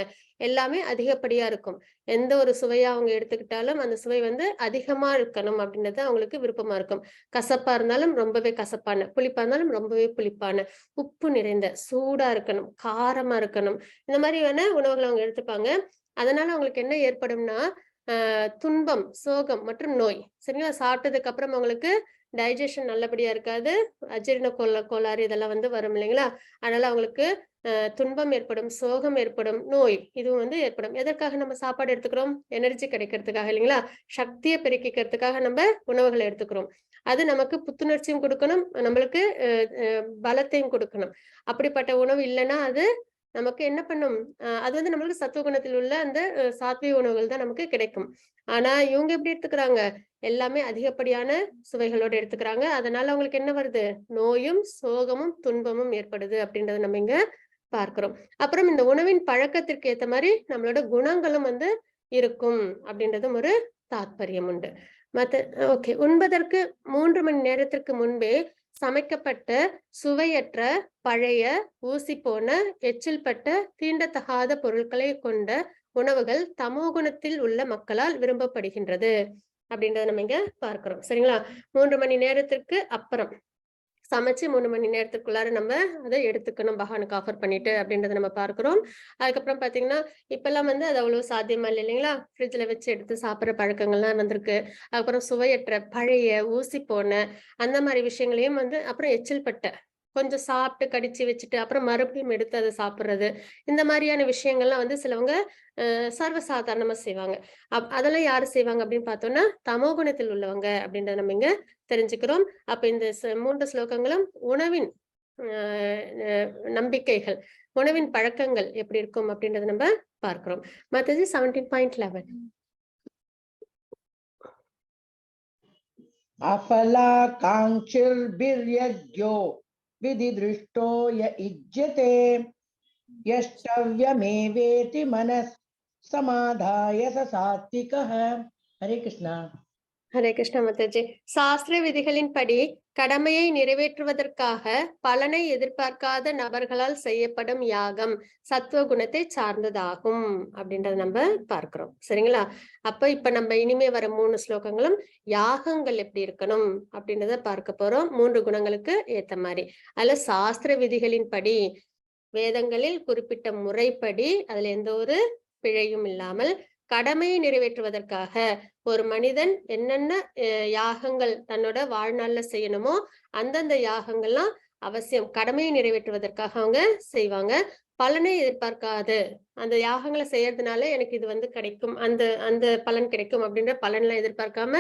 எல்லாமே அதிகப்படியா இருக்கும். எந்த ஒரு சுவையா அவங்க எடுத்துக்கிட்டாலும் அந்த சுவை வந்து அதிகமா இருக்கணும் அப்படின்றது அவங்களுக்கு விருப்பமா இருக்கும். கசப்பா இருந்தாலும் ரொம்பவே கசப்பான, புளிப்பா இருந்தாலும் ரொம்பவே புளிப்பான, உப்பு நிறைந்த, சூடா இருக்கணும், காரமா இருக்கணும், இந்த மாதிரியான உணவுகளை அவங்க எடுத்துப்பாங்க. அதனால அவங்களுக்கு என்ன ஏற்படும்னா துன்பம், சோகம் மற்றும் நோய். சரிங்களா? சாப்பிட்டதுக்கு அப்புறம் அவங்களுக்கு டைஜஷன் நல்லபடியா இருக்காது, அஜீரண கோளாறு இதெல்லாம் வந்து வரும் இல்லைங்களா? அதனால அவங்களுக்கு துன்பம் ஏற்படும், சோகம் ஏற்படும், நோய் இதுவும் வந்து ஏற்படும். எதற்காக நம்ம சாப்பாடு எடுத்துக்கிறோம்? எனர்ஜி கிடைக்கிறதுக்காக இல்லைங்களா? சக்தியை பெருக்கிக்கிறதுக்காக நம்ம உணவுகளை எடுத்துக்கிறோம். அது நமக்கு புத்துணர்ச்சியும் கொடுக்கணும், நம்மளுக்கு பலத்தையும் கொடுக்கணும். அப்படிப்பட்ட உணவு இல்லைன்னா அது நமக்கு என்ன பண்ணும்? அது வந்து நம்மளுக்கு சத்துவகுணத்தில் உள்ள அந்த சாத்விக உணவுகள் தான் நமக்கு கிடைக்கும். ஆனா இவங்க எப்படி எடுத்துக்கிறாங்க? எல்லாமே அதிகப்படியான சுவைகளோட எடுத்துக்கிறாங்க. அதனால அவங்களுக்கு என்ன வருது? நோயும், சோகமும், துன்பமும் ஏற்படுது அப்படின்றத நம்ம இங்க பார்க்கிறோம். அப்புறம் இந்த உணவின் பழக்கத்திற்கு ஏத்த மாதிரி நம்மளோட குணங்களும் வந்து இருக்கும் அப்படின்றதும் ஒரு தாத்பரியம் உண்டு. ஓகே, உண்பதற்கு 3 மணி நேரத்திற்கு முன்பே சமைக்கப்பட்ட சுவையற்ற, பழைய, ஊசி போன, எச்சில் பட்ட, தீண்டத்தகாத பொருட்களை கொண்ட உணவுகள் தமோகுணத்தில் உள்ள மக்களால் விரும்பப்படுகின்றது அப்படின்றத நம்ம இங்க பார்க்கிறோம். சரிங்களா? 3 மணி நேரத்திற்கு அப்புறம் சமைச்சு 3 மணி நேரத்துக்குள்ளார நம்ம அதை எடுத்துக்கணும், பகவானுக்கு ஆஃபர் பண்ணிட்டு அப்படின்றத நம்ம பார்க்கிறோம். அதுக்கப்புறம் பாத்தீங்கன்னா இப்பெல்லாம் வந்து அது அவ்வளவு சாத்தியமா இல்லை இல்லைங்களா? ஃப்ரிட்ஜ்ல வச்சு எடுத்து சாப்பிட்ற பழக்கங்கள்லாம் வந்திருக்கு. அதுக்கப்புறம் சுவையற்ற, பழைய, ஊசி போன அந்த மாதிரி விஷயங்களையும் வந்து, அப்புறம் எச்சில் பட்ட கொஞ்சம் சாப்பிட்டு கடிச்சு வச்சுட்டு அப்புறம் மறுபடியும் எடுத்து அதை சாப்பிடுறது, இந்த மாதிரியான விஷயங்கள்லாம் வந்து சிலவங்க சர்வசாதாரணமா செய்வாங்க. அதெல்லாம் யாரு செய்வாங்க அப்படின்னு பார்த்தோம்னா தமோகுணத்தில் உள்ளவங்க அப்படின்றத நம்ம இங்க தெரிஞ்சுக்கிறோம். அப்ப இந்த 3 ஸ்லோகங்களும் உணவின் நம்பிக்கைகள், உணவின் பழக்கங்கள் எப்படி இருக்கும் அப்படின்றத நம்ம பார்க்கிறோம். மத்தது 17.11 अफलाकाङ्क्षिर्भिर्यज्ञो विधिदृष्टो य इज्यते यष्टव्यमेवेति मनः समाधाय स सात्विकः. हरे कृष्णा. ஹரே கிருஷ்ண மாதாஜி. சாஸ்திர விதிகளின்படி கடமையை நிறைவேற்றுவதற்காக பலனை எதிர்பார்க்காத நபர்களால் செய்யப்படும் யாகம் சத்துவ குணத்தை சார்ந்ததாகும் அப்படின்றத நம்ம பார்க்கிறோம். சரிங்களா? இப்ப நம்ம இனிமே வர 3 ஸ்லோகங்களும் யாகங்கள் எப்படி இருக்கணும் அப்படின்றத பார்க்க போறோம். 3 குணங்களுக்கு ஏத்த மாதிரி. அதுல சாஸ்திர விதிகளின்படி, வேதங்களில் குறிப்பிட்ட முறைப்படி, அதுல எந்த ஒரு பிழையும் இல்லாமல் கடமையை நிறைவேற்றுவதற்காக ஒரு மனிதன் என்னென்ன யாகங்கள் தன்னோட வாழ்நாள்ல செய்யணுமோ அந்தந்த யாகங்கள்லாம் அவசியம் கடமையை நிறைவேற்றுவதற்காக அவங்க செய்வாங்க. பலனை எதிர்பார்க்காது, அந்த யாகங்களை செய்யறதுனால எனக்கு இது வந்து கிடைக்கும், அந்த அந்த பலன் கிடைக்கும் அப்படின்ற பலன்லாம் எதிர்பார்க்காம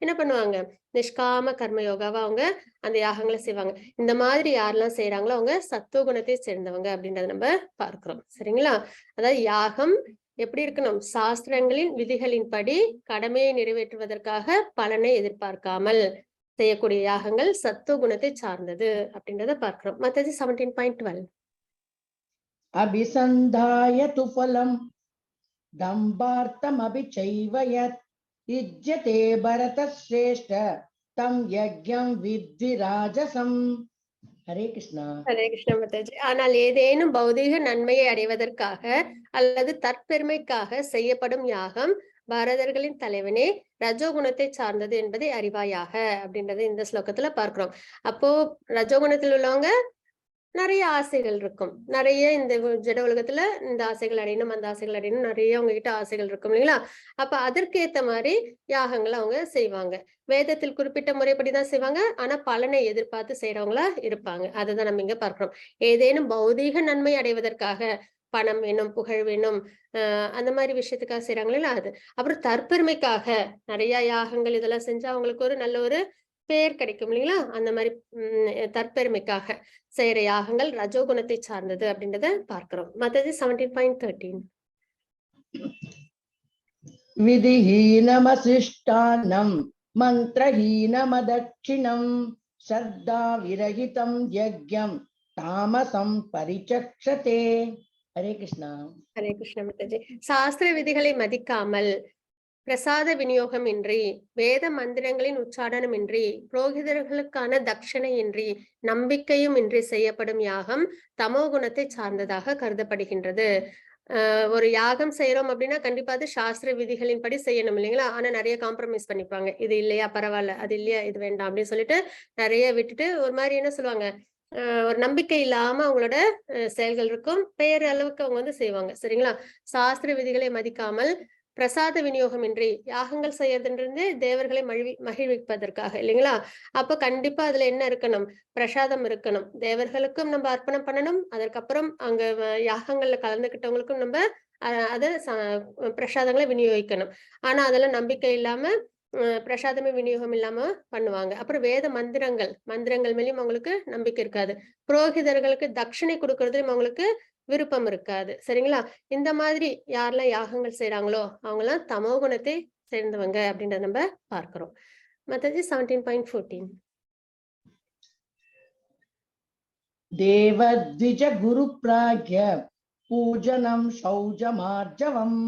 என்ன பண்ணுவாங்க? நிஷ்காம கர்ம யோகாவா அவங்க அந்த யாகங்களை செய்வாங்க. இந்த மாதிரி யாரெல்லாம் செய்யறாங்களோ அவங்க சத்துவ குணத்தை சேர்ந்தவங்க அப்படின்றத நம்ம பார்க்கிறோம். சரிங்களா? அதாவது யாகம் எப்படி இருக்கணும்? சாஸ்திரங்களின் விதிகளின்படி கடமையை நிறைவேற்றுவதற்காக பலனை எதிர்பார்க்காமல் செய்யக்கூடிய யாகங்கள் சத்துவ குணத்தை சார்ந்தது அப்படின்றத பார்க்கிறோம். மத்தது 17.12 अभिसन्धाय तु फलं दम्भार्थमपि चैव यत् युज्यते भरतश्रेष्ठ तं यज्ञं विद्धि राजसम्. हरे कृष्णा. ஹரே கிருஷ்ண மாதாஜி. ஆனால் ஏதேனும் பௌதீக நன்மையை அடைவதற்காக அல்லது தற்பெருமைக்காக செய்யப்படும் யாகம் பாரதர்களின் தலைவனே ரஜோகுணத்தை சார்ந்தது என்பதை அறிவாயாக அப்படின்றத இந்த ஸ்லோகத்துல பார்க்கிறோம். அப்போ ரஜோகுணத்தில் உள்ளவங்க நிறைய ஆசைகள் இருக்கும், நிறைய இந்த ஜட உலகத்துல இந்த ஆசைகள் அடையணும், அந்த ஆசைகள் அடையணும், நிறைய அவங்க கிட்ட ஆசைகள் இருக்கும் இல்லைங்களா? அப்ப அதற்கேத்த மாதிரி யாகங்களை அவங்க செய்வாங்க. வேதத்தில் குறிப்பிட்ட முறைப்படிதான் செய்வாங்க, ஆனா பலனை எதிர்பார்த்து செய்யறவங்களா இருப்பாங்க. அதுதான் நம்ம இங்க பார்க்கிறோம். ஏதேனும் பௌதீக நன்மை அடைவதற்காக பணம் வேணும், புகழ் வேணும், அந்த மாதிரி விஷயத்துக்காக செய்யறாங்களா அது. அப்புறம் தற்பெருமைக்காக நிறைய யாகங்கள் இதெல்லாம் செஞ்சா அவங்களுக்கு ஒரு நல்ல ஒரு பேர் கிடைக்கும் இல்லைங்களா? அந்த மாதிரி தற்பெருமைக்காக செய்யற யாகங்கள் ரஜோகுணத்தை சார்ந்தது அப்படின்றத பார்க்கிறோம். மத்தது 17.13 விதிஹீனமசிஷ்டானம் மந்திரஹீனமதட்சிணம் ஸ்ரத்தா விரகிதம் யஜ்யம் தாமசம் பரிசக்ஷதே. ஹரே கிருஷ்ணா. ஹரே கிருஷ்ண மாதாஜி. சாஸ்திர விதிகளை மதிக்காமல், பிரசாத விநியோகம் இன்றி, வேத மந்திரங்களின் உச்சாடனம் இன்றி, புரோகிதர்களுக்கான தட்சணை இன்றி, நம்பிக்கையும் இன்றி செய்யப்படும் யாகம் தமோ குணத்தை சார்ந்ததாக கருதப்படுகின்றது. ஒரு யாகம் செய்யறோம் அப்படின்னா கண்டிப்பா அது சாஸ்திர விதிகளின் படி செய்யணும் இல்லைங்களா? ஆனா நிறைய காம்ப்ரமைஸ் பண்ணிப்பாங்க. இது இல்லையா பரவாயில்ல, அது இல்லையா இது வேண்டாம் அப்படின்னு சொல்லிட்டு நிறைய விட்டுட்டு ஒரு மாதிரி என்ன சொல்லுவாங்க, ஒரு நம்பிக்கை இல்லாம அவங்களோட செயல்கள் இருக்கும். பெயர் அளவுக்கு அவங்க வந்து செய்வாங்க சரிங்களா? சாஸ்திர விதிகளை மதிக்காமல், பிரசாத விநியோகம் இன்றி, யாகங்கள் செய்யறதுன்றது தேவர்களை மகிழ்விப்பதற்காக இல்லைங்களா? அப்ப கண்டிப்பா அதுல என்ன இருக்கணும்? பிரசாதம் இருக்கணும். தேவர்களுக்கும் நம்ம அர்ப்பணம் பண்ணணும். அதற்கப்புறம் அங்க யாகங்கள்ல கலந்துகிட்டவங்களுக்கும் நம்ம அத பிரசாதங்களை விநியோகிக்கணும். ஆனா அதெல்லாம் நம்பிக்கை இல்லாம பிரசாதமே விநியோகம் இல்லாம பண்ணுவாங்க. அப்புறம் வேத மந்திரங்கள் மேலயும் அவங்களுக்கு நம்பிக்கை இருக்காது. புரோகிதர்களுக்கு தட்சிணை கொடுக்கறதுலயும் அவங்களுக்கு விருப்பம் இருக்காது சரிங்களா? இந்த மாதிரி யாரெல்லாம் யாகங்கள் செய்யறாங்களோ அவங்க எல்லாம் தமோ குணத்தை சேர்ந்தவங்க அப்படின்றத நம்ம பார்க்கிறோம். மத்தது 17.14 தேவத்விஜ குரு பிராக்ய பூஜனம் சௌஜமார்ஜவம்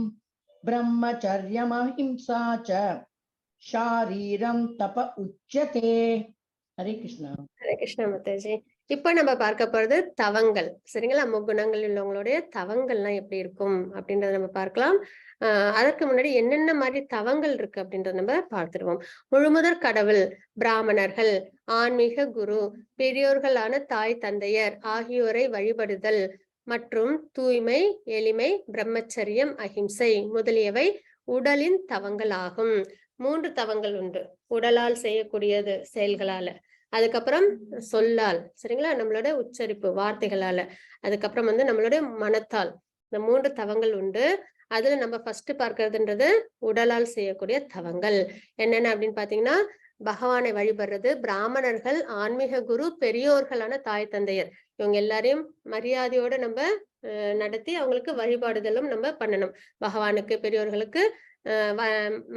பிரம்மச்சர்யம் அஹிம்சா ச ஷாரீரம் தப உச்சதே. ஹரே கிருஷ்ணா. ஹரே கிருஷ்ணா மாதாஜி. இப்ப நம்ம பார்க்க போறது தவங்கள் சரிங்களா? முக்குணங்கள் உள்ளவங்களுடைய தவங்கள்லாம் எப்படி இருக்கும் அப்படின்றத நம்ம பார்க்கலாம். அதற்கு முன்னாடி என்னென்ன மாதிரி தவங்கள் இருக்கு அப்படின்றத நம்ம பார்த்துருவோம். முழுமுதற் கடவுள், பிராமணர்கள், ஆன்மீக குரு, பெரியோர்களான தாய் தந்தையர் ஆகியோரை வழிபடுதல் மற்றும் தூய்மை, எளிமை, பிரம்மச்சரியம், அஹிம்சை முதலியவை உடலின் தவங்கள் ஆகும். 3 தவங்கள் உண்டு. உடலால் செய்யக்கூடியது செயல்களால, அதுக்கப்புறம் சொல்லால் சரிங்களா, நம்மளோட உச்சரிப்பு வார்த்தைகளால, அதுக்கப்புறம் வந்து நம்மளோட மனத்தால். இந்த 3 தவங்கள் உண்டு. அதுல நம்ம ஃபர்ஸ்ட் பார்க்கறதுன்றது உடலால் செய்யக்கூடிய தவங்கள் என்னென்ன அப்படின்னு பாத்தீங்கன்னா, பகவானை வழிபடுறது, பிராமணர்கள், ஆன்மீக குரு, பெரியோர்களான தாய் தந்தையர் இவங்க எல்லாரையும் மரியாதையோட நம்ம நடத்தி அவங்களுக்கு வழிபாடுதலும் நம்ம பண்ணணும். பகவானுக்கு, பெரியோர்களுக்கு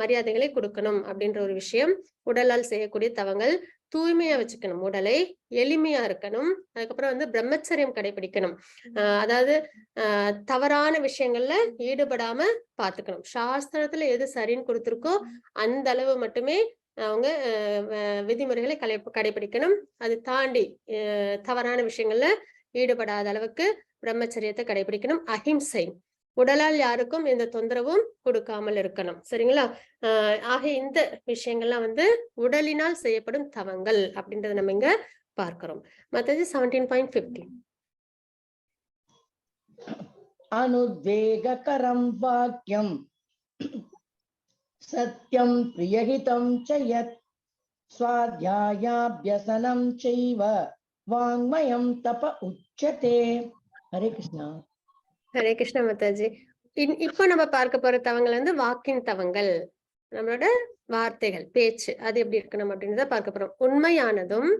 மரியாதைகளை கொடுக்கணும் அப்படின்ற ஒரு விஷயம். உடலால் செய்யக்கூடிய தவங்கள். தூய்மையா வச்சுக்கணும் உடலை, எளிமையா இருக்கணும், அதுக்கப்புறம் வந்து பிரம்மச்சரியம் கடைபிடிக்கணும். அதாவது தவறான விஷயங்கள்ல ஈடுபடாம பாத்துக்கணும். சாஸ்திரத்துல எது சரின்னு கொடுத்திருக்கோ அந்த அளவு மட்டுமே அவங்க விதிமுறைகளை கடைபிடிக்கணும். அது தாண்டி தவறான விஷயங்கள்ல ஈடுபடாத அளவுக்கு பிரம்மச்சரியத்தை கடைபிடிக்கணும். அஹிம்சை, உடலால் யாருக்கும் எந்த தொந்தரவும் கொடுக்காமல் இருக்கணும் சரிங்களா? ஆக இந்த விஷயங்கள்லாம் வந்து உடலினால் செய்யப்படும் தவங்கள் அப்படின்றத நம்ம இங்க பார்க்கிறோம். மத்தது 17.15 அனுத்வேககரம் வாக்கியம் சத்யம் பிரியஹிதம் ச யத் ஸ்வாத்யாயாப்யசனம் செய்வ வாங்மயம் தப உச்சதே. ஹரே கிருஷ்ணா. ஹரே கிருஷ்ண மாதாஜி. இப்ப நம்ம பார்க்க போற தவங்கள் வந்து வாக்கின் தவங்கள், நம்மளோட வார்த்தைகள், பேச்சு அது எப்படி இருக்கணும் அப்படின்றத பார்க்க போறோம். உண்மையானதும்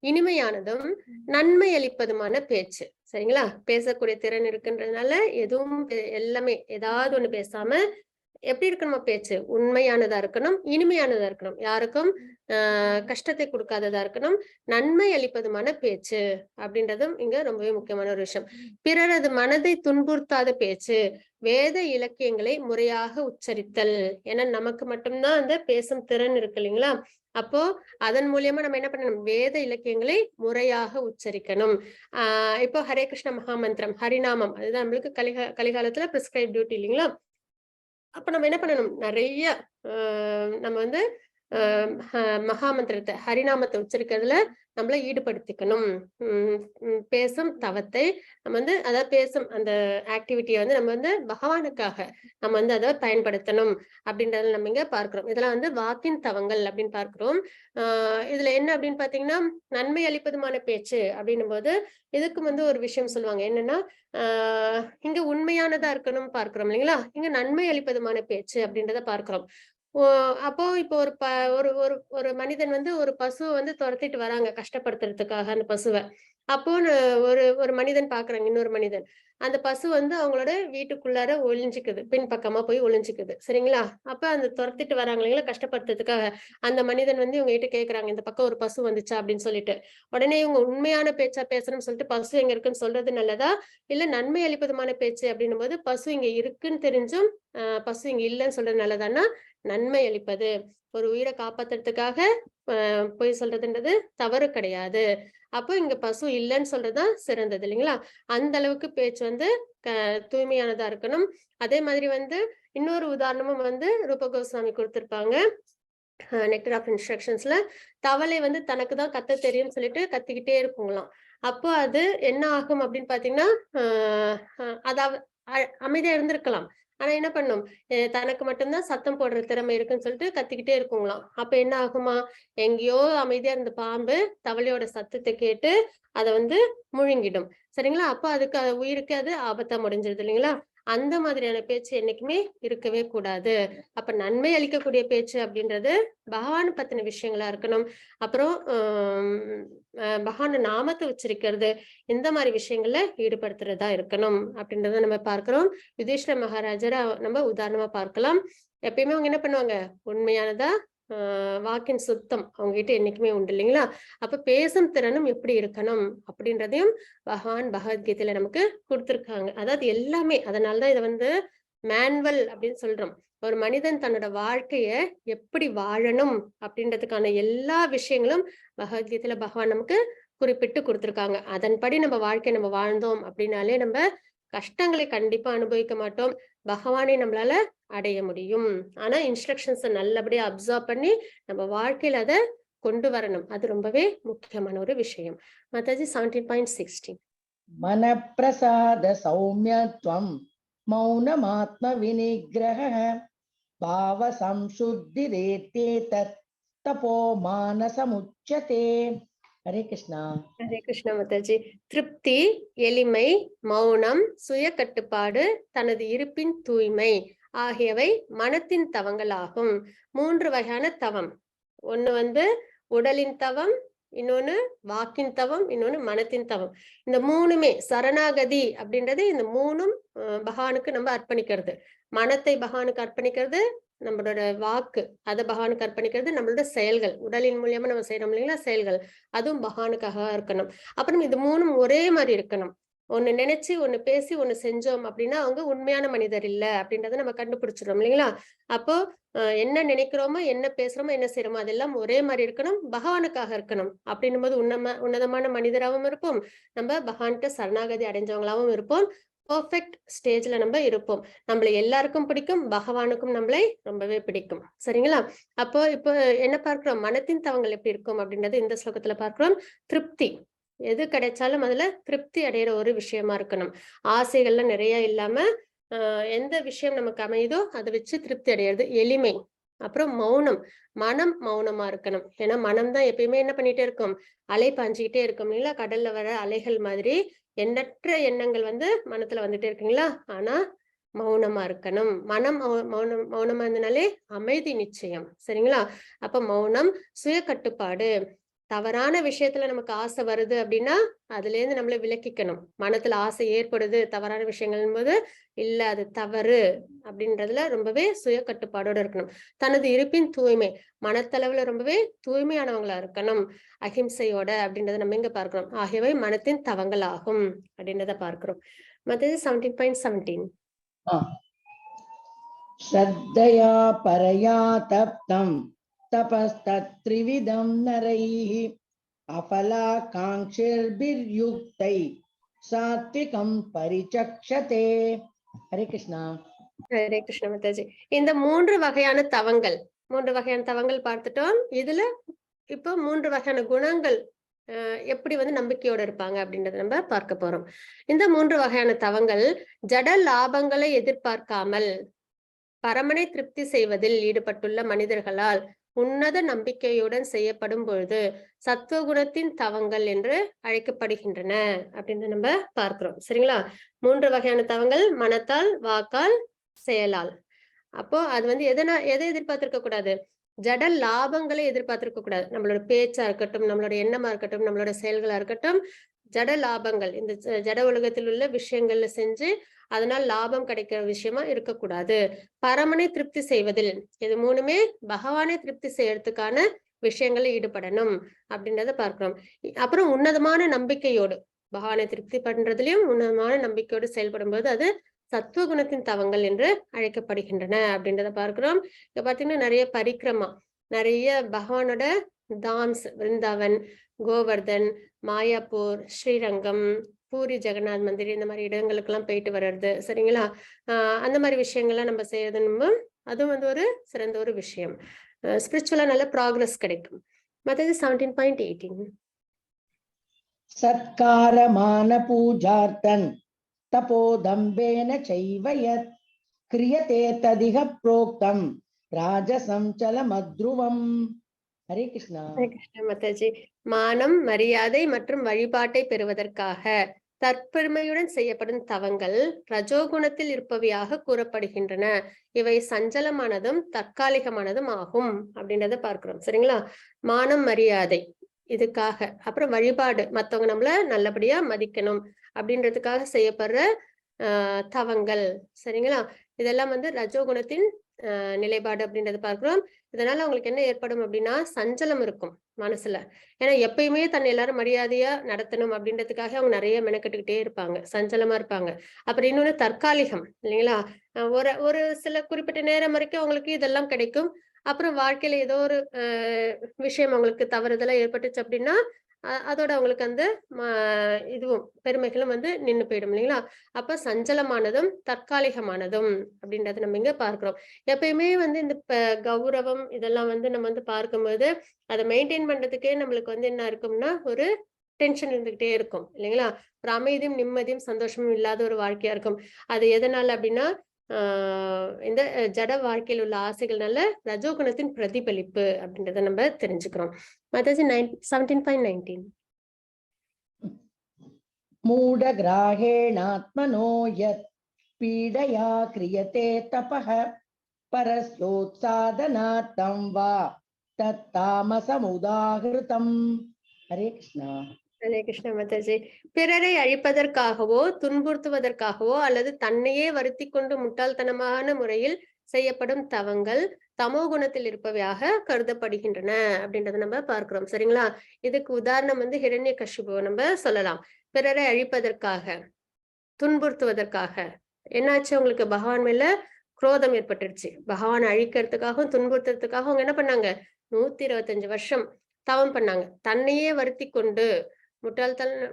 இனிமையானதும் நன்மை அளிப்பதுமான பேச்சு சரிங்களா? பேசக்கூடிய திறன் இருக்குன்றதுனால எதுவும் எல்லாமே ஏதாவது ஒண்ணு பேசாம எப்படி இருக்கணுமா பேச்சு? உண்மையானதா இருக்கணும், இனிமையானதா இருக்கணும், யாருக்கும் கஷ்டத்தை கொடுக்காததா இருக்கணும், நன்மை அளிப்பதுமான பேச்சு அப்படின்றதும் இங்க ரொம்பவே முக்கியமான ஒரு விஷயம். பிறரது மனதை துன்புறுத்தாத பேச்சு, வேத இலக்கியங்களை முறையாக உச்சரித்தல். ஏன்னா நமக்கு மட்டும்தான் அந்த பேசும் திறன் இருக்கு இல்லைங்களா? அப்போ அதன் மூலியமா நம்ம என்ன பண்ணணும்? வேத இலக்கியங்களை முறையாக உச்சரிக்கணும். இப்போ ஹரே கிருஷ்ண மகாமந்திரம், ஹரிநாமம், அதுதான் நம்மளுக்கு கலிகாலத்துல பிரிஸ்கிரைப் டியூட்டி இல்லைங்களா? அப்ப நம்ம என்ன பண்ணணும்? நிறைய நம்ம வந்து மகாமந்திரத்தை ஹரிநாமத்தை உச்சரிக்கிறதுல நம்மள ஈடுபடுத்திக்கணும். பேசும் தவத்தை நம்ம வந்து அதாவது பேசும் அந்த ஆக்டிவிட்டியை வந்து நம்ம வந்து பகவானுக்காக நம்ம வந்து அதை பயன்படுத்தணும் அப்படின்றத நம்ம இங்க பார்க்கிறோம். இதெல்லாம் வந்து வாக்கின் தவங்கள் அப்படின்னு பார்க்கிறோம். இதுல என்ன அப்படின்னு பாத்தீங்கன்னா, நன்மை அளிப்பதுமான பேச்சு அப்படின்னும் போது இதுக்கு வந்து ஒரு விஷயம் சொல்லுவாங்க. என்னன்னா இங்க உண்மையானதா இருக்கணும் பார்க்கிறோம் இல்லைங்களா? இங்க நன்மை அளிப்பதுமான பேச்சு அப்படின்றத பார்க்கிறோம். ஓ அப்போ இப்போ ஒரு ஒரு ஒரு மனிதன் வந்து ஒரு பசுவை வந்து துரத்திட்டு வராங்க கஷ்டப்படுத்துறதுக்காக அந்த பசுவை. அப்போ ஒரு ஒரு மனிதன் பாக்குறாங்க, இன்னொரு மனிதன் அந்த பசு வந்து அவங்களோட வீட்டுக்குள்ளார ஒளிஞ்சுக்குது, பின்பக்கமா போய் ஒளிஞ்சுக்குது, சரிங்களா? அப்ப அந்த துரத்திட்டு வராங்க இல்லைங்களா கஷ்டப்படுத்துறதுக்காக, அந்த மனிதன் வந்து இவங்க கிட்ட கேக்குறாங்க, இந்த பக்கம் ஒரு பசு வந்துச்சா அப்படின்னு சொல்லிட்டு. உடனே இவங்க உண்மையான பேச்சா பேசணும்னு சொல்லிட்டு பசு எங்க இருக்குன்னு சொல்றது நல்லதா, இல்ல நன்மை அளிப்பதுமான பேச்சு அப்படின்னும் போது பசு இங்க இருக்குன்னு தெரிஞ்சும் பசு இங்க இல்லைன்னு சொல்றது நல்லதான்னா நன்மை அளிப்பது. ஒரு உயிரை காப்பாத்துறதுக்காக பொய் சொல்றதுன்றது தவறு கிடையாது. அப்போ இங்க பசு இல்லைன்னு சொல்றதுதான் சிறந்தது இல்லைங்களா? அந்த அளவுக்கு பேச்சு வந்து தூய்மையானதா இருக்கணும். அதே மாதிரி வந்து இன்னொரு உதாரணமும் வந்து ரூப கோஸ்வாமி கொடுத்திருப்பாங்க. நெக்டர் ஆஃப் இன்ஸ்ட்ரக்ஷன்ஸ்ல தவளை வந்து தனக்கு தான் கத்த தெரியும்னு சொல்லிட்டு கத்திக்கிட்டே இருக்குங்களாம். அப்போ அது என்ன ஆகும் அப்படின்னு பாத்தீங்கன்னா, அதாவது அமைதியா இருந்திருக்கலாம். ஆனா என்ன பண்ணும், தனக்கு மட்டும்தான் சத்தம் போடுற திறமை இருக்குன்னு சொல்லிட்டு கத்திக்கிட்டே இருக்குங்களாம். அப்ப என்ன ஆகுமா, எங்கேயோ அமைதியா இருந்த பாம்பு தவளையோட சத்தத்தை கேட்டு அதை வந்து முழுங்கிடும், சரிங்களா? அப்ப அதுக்கு உயிருக்கு அது ஆபத்தா முடிஞ்சிருது இல்லைங்களா? அந்த மாதிரியான பேச்சு என்னைக்குமே இருக்கவே கூடாது. அப்ப நன்மை அளிக்கக்கூடிய பேச்சு அப்படின்றது பகவான் பத்தின விஷயங்களா இருக்கணும். அப்புறம் பகவான் நாமத்தை உச்சரிக்கிறது, இந்த மாதிரி விஷயங்கள்ல ஈடுபடுத்துறதா இருக்கணும் அப்படின்றத நம்ம பார்க்கிறோம். யுதிஷ்டிர மகாராஜரை நம்ம உதாரணமா பார்க்கலாம். எப்பயுமே அவங்க என்ன பண்ணுவாங்க, உண்மையானதா வாக்கின் சுத்தம் அவங்க கிட்ட என்னைக்குமே உண்டு இல்லைங்களா? அப்ப பேசும் திறனும் எப்படி இருக்கணும் அப்படின்றதையும் பகவான் பகவத்கீதையில நமக்கு கொடுத்திருக்காங்க. அதாவது எல்லாமே, அதனாலதான் இதை வந்து மேனுவல் அப்படின்னு சொல்றோம். ஒரு மனிதன் தன்னோட வாழ்க்கைய எப்படி வாழணும் அப்படின்றதுக்கான எல்லா விஷயங்களும் பகவத்கீதையில பகவான் நமக்கு குறிப்பிட்டு கொடுத்திருக்காங்க. அதன்படி நம்ம வாழ்க்கையை நம்ம வாழ்ந்தோம் அப்படின்னாலே நம்ம கஷ்டங்களை கண்டிப்பா அனுபவிக்க மாட்டோம். பகவானை நம்மளால அடைய முடியும். ஆனா இன்ஸ்ட்ரக்ஷன்ஸை நல்லபடியா அப்சர்வ் பண்ணி நம்ம வாழ்க்கையில அதை கொண்டு வரணும். அது ரொம்பவே முக்கியமான ஒரு விஷயம். மாதாஜி 17.16. மனப்பிரசாத சௌமியத்வம் மௌனமாத்ம விநிகிரஹ பாவ சம்சுத்திரேத்தே தத் தபோ மானசமுச்சதே. ஹரே கிருஷ்ணா. ஹரே கிருஷ்ணா மாதாஜி. திருப்தி, எளிமை, மௌனம், சுய கட்டுப்பாடு, தனது இருப்பின் தூய்மை ஆகியவை மனத்தின் தவங்களாகும். 3 வகையான தவம். ஒண்ணு வந்து உடலின் தவம், இன்னொன்னு வாக்கின் தவம், இன்னொன்னு மனத்தின் தவம். இந்த 3மே சரணாகதி அப்படின்றது, இந்த 3ம் பகவானுக்கு நம்ம அர்ப்பணிக்கிறது. மனத்தை பகவானுக்கு அர்ப்பணிக்கிறது, நம்மளோட வாக்கு அதை பகவானுக்கு அர்ப்பணிக்கிறது, நம்மளோட செயல்கள் உடலின் மூலியமா நம்ம செய்யறோம் இல்லைங்களா செயல்கள், அதுவும் பகவானுக்காக இருக்கணும். அப்புறம் இது 3ம் ஒரே மாதிரி இருக்கணும். ஒண்ணு நினைச்சு ஒண்ணு பேசி ஒண்ணு செஞ்சோம் அப்படின்னா அவங்க உண்மையான மனிதர் இல்ல அப்படின்றத நம்ம கண்டுபிடிச்சிடறோம் இல்லைங்களா? அப்போ என்ன நினைக்கிறோமோ, என்ன பேசுறோமோ, என்ன செய்யறோமோ அதெல்லாம் ஒரே மாதிரி இருக்கணும், பகவானுக்காக இருக்கணும். அப்படின்னும் போது உன்னதமான மனிதராகவும் இருப்போம், நம்ம பகவான்கிட்ட சரணாகதி அடைஞ்சவங்களாவும் இருப்போம். பெர்ஃபெக்ட் ஸ்டேஜ்ல நம்ம இருப்போம். நம்மளை எல்லாருக்கும் பிடிக்கும், பகவானுக்கும் நம்மளை ரொம்பவே பிடிக்கும், சரிங்களா? அப்போ இப்போ என்ன பார்க்கிறோம், மனத்தின் தவங்கள் எப்படி இருக்கும் அப்படின்றது இந்த ஸ்லோகத்துல பார்க்கிறோம். திருப்தி, எது கிடைச்சாலும் அதுல திருப்தி அடையிற ஒரு விஷயமா இருக்கணும். ஆசைகள்லாம் நிறைய இல்லாம எந்த விஷயம் நமக்கு அமையுதோ அதை வச்சு திருப்தி அடையிறது. எளிமை, அப்புறம் மௌனம், மனம் மௌனமா இருக்கணும். ஏன்னா மனம் தான் எப்பயுமே என்ன பண்ணிட்டே இருக்கும், அலை பாஞ்சுக்கிட்டே இருக்கும் இல்லைங்களா? கடல்ல வர அலைகள் மாதிரி எண்ணற்ற எண்ணங்கள் வந்து மனத்துல வந்துட்டே இருக்குங்களா? ஆனா மௌனமா இருக்கணும். மனம் மௌனமா இருந்தனாலே அமைதி நிச்சயம், சரிங்களா? அப்ப மௌனம், சுய கட்டுப்பாடு. தவறான விஷயத்துல நமக்கு ஆசை வருது அப்படின்னா அதுல இருந்து நம்மள விலக்கிக்கணும். மனத்துல ஆசை ஏற்படுது தவறான விஷயங்கள் போது, இல்ல அது தவறு அப்படின்றதுல ரொம்பவே சுய கட்டுப்பாடோட இருக்கணும். தனது இருப்பின் தூய்மை, மனத்தளவுல ரொம்பவே தூய்மையானவங்களா இருக்கணும். அஹிம்சையோட அப்படின்றத நம்ம எங்க பார்க்கிறோம், ஆகியவை மனத்தின் தவங்கள் ஆகும் அப்படின்றத பார்க்கிறோம். மத்தது 17.17. ஸ்ரத்தயா பரயா தப்தம் தபஸ்தத்ரிவிதம் நரைः அபலாகாங்க்ஷிர்பிர்யுக்தை சாத்விகம் பரிசக்ஷதே. ஹரே கிருஷ்ணா. ஹரே கிருஷ்ண மாதாஜி. இந்த 3 வகையான தவங்கள் 3 வகையான தவங்கள் பார்த்துட்டோம். இதுல இப்போ 3 வகையான குணங்கள் எப்படி வந்து நம்பிக்கையோட இருப்பாங்க அப்படின்றத நம்ம பார்க்க போறோம். இந்த 3 வகையான தவங்கள் ஜட லாபங்களை எதிர்பார்க்காமல் பரமனை திருப்தி செய்வதில் ஈடுபட்டுள்ள மனிதர்களால் உன்னத நம்பிக்கையுடன் செய்யப்படும் பொழுது சத்துவகுணத்தின் தவங்கள் என்று அழைக்கப்படுகின்றன அப்படின்னு நம்ம பார்க்கிறோம். சரிங்களா? 3 வகையான தவங்கள் மனத்தால், வாக்கால், செயலால். அப்போ அது வந்து எதை எதிர்பார்த்திருக்க கூடாது? ஜட லாபங்களை எதிர்பார்த்திருக்க கூடாது. நம்மளோட பேச்சா இருக்கட்டும், நம்மளோட எண்ணமா இருக்கட்டும், நம்மளோட செயல்களா இருக்கட்டும், ஜட லாபங்கள் இந்த ஜட உலகத்தில் உள்ள விஷயங்கள்ல செஞ்சு அதனால் லாபம் கிடைக்கிற விஷயமா இருக்கக்கூடாது. பரமனை திருப்தி செய்வதில் இது 3மே பகவானை திருப்தி செய்யறதுக்கான விஷயங்களை ஈடுபடணும் அப்படின்றத பார்க்கிறோம். அப்புறம் உன்னதமான நம்பிக்கையோடு பகவானை திருப்தி பண்றதுலயும் உன்னதமான நம்பிக்கையோடு செயல்படும் போது அது சத்துவகுணத்தின் தவங்கள் என்று அழைக்கப்படுகின்றன அப்படின்றத பார்க்கிறோம். இங்க பாத்தீங்கன்னா நிறைய பரிக்கிரமா, நிறைய பகவானோட தாம்ஸ், விருந்தாவன், கோவர்தன், மாயாப்பூர், ஸ்ரீரங்கம், பூரி ஜெகநாத் மந்திர் இந்த மாதிரி இடங்களுக்கு எல்லாம் போயிட்டு வர்றது. சரிங்களா? அந்த மாதிரி விஷயங்கள்லாம் நம்ம செய்யறது அதுவும் வந்து ஒரு சிறந்த ஒரு விஷயம். ஸ்பிரிச்சுவலா நல்ல ப்ராக்ரஸ் கிடைக்கும். மற்றது 17.18 சத்காரமான பூஜார்த்தன் தபோதம்பேன சைவ யத் கிரியதே ததிக ப்ரோக்தம் ராஜசம் சலமத்ருவம். ஹரே கிருஷ்ணா. ஹரே கிருஷ்ணா மாதாஜி. மானம், மரியாதை மற்றும் வழிபாட்டை பெறுவதற்காக தற்பெருமையுடன் செய்யப்படும் தவங்கள் ரஜோகுணத்தில் இருப்பவையாக கூறப்படுகின்றன. இவை சஞ்சலமானதும் தற்காலிகமானதும் ஆகும் அப்படின்றத பார்க்கிறோம். சரிங்களா? மானம், மரியாதை இதுக்காக, அப்புறம் வழிபாடு, மத்தவங்க நம்மள நல்லபடியா மதிக்கணும் அப்படின்றதுக்காக செய்யப்படுற தவங்கள். சரிங்களா? இதெல்லாம் வந்து ரஜோகுணத்தின் நிலைப்பாடு அப்படின்றத பார்க்கிறோம். இதனால அவங்களுக்கு என்ன ஏற்படும் அப்படின்னா சஞ்சலம் இருக்கும் மனசுல. ஏன்னா எப்பயுமே தன்னை எல்லாரும் மரியாதையா நடத்தணும் அப்படின்றதுக்காக அவங்க நிறைய மெனக்கெட்டுக்கிட்டே இருப்பாங்க, சஞ்சலமா இருப்பாங்க. அப்புறம் இன்னொன்னு தற்காலிகம் இல்லைங்களா? ஒரு ஒரு சில குறிப்பிட்ட நேரம் வரைக்கும் அவங்களுக்கு இதெல்லாம் கிடைக்கும். அப்புறம் வாழ்க்கையில ஏதோ ஒரு விஷயம் அவங்களுக்கு தவறுதலா ஏற்பட்டுச்சு அப்படின்னா அதோட அவங்களுக்கு அந்த இதுவும் பெருமைகளும் வந்து நின்று போயிடும் இல்லைங்களா? அப்ப சஞ்சலமானதும் தற்காலிகமானதும் அப்படின்றத நம்ம இங்க பார்க்கிறோம். எப்பயுமே வந்து இந்த கௌரவம் இதெல்லாம் வந்து நம்ம வந்து பார்க்கும்போது அதை மெயின்டைன் பண்றதுக்கே நம்மளுக்கு வந்து என்ன இருக்கும்னா ஒரு டென்ஷன் இருந்துகிட்டே இருக்கும் இல்லைங்களா? ஒரு அமைதியும் நிம்மதியும் சந்தோஷமும் இல்லாத ஒரு வாழ்க்கையா இருக்கும். அது எதனால அப்படின்னா இந்த ஜட வாழ்க்கையில் உள்ள ஆசைகள்னால ரஜோகுணத்தின் பிரதிபலிப்பு அப்படின்றத நம்ம தெரிஞ்சுக்கிறோம். மாதாஜி 17.19 மூடகிராஹேணாத்மனோ யத் பீடயா கிரியதே தபஹ பரஸ்யோத்சாதனார்த்தம் வா தத்தாமசமுதாகிருதம். ஹரே கிருஷ்ணா. ஹரே கிருஷ்ண மாதாஜி. பிறரை அழிப்பதற்காகவோ துன்புறுத்துவதற்காகவோ அல்லது தன்னையே வருத்தி கொண்டு முட்டாள்தனமான முறையில் செய்யப்படும் தவங்கள் தமோ குணத்தில் இருப்பவையாக கருதப்படுகின்றன அப்படின்றத நம்ம பார்க்கிறோம். சரிங்களா? இதுக்கு உதாரணம் வந்து ஹிரண்யகசிபுவை நம்ம சொல்லலாம். பிறரை அழிப்பதற்காக, துன்புறுத்துவதற்காக என்னாச்சு, உங்களுக்கு பகவான் மேல குரோதம் ஏற்பட்டுருச்சு. பகவான் அழிக்கிறதுக்காகவும் துன்புறுத்துறதுக்காக அவங்க என்ன பண்ணாங்க? 125 வருஷம் தவம் பண்ணாங்க. தன்னையே வருத்தி கொண்டு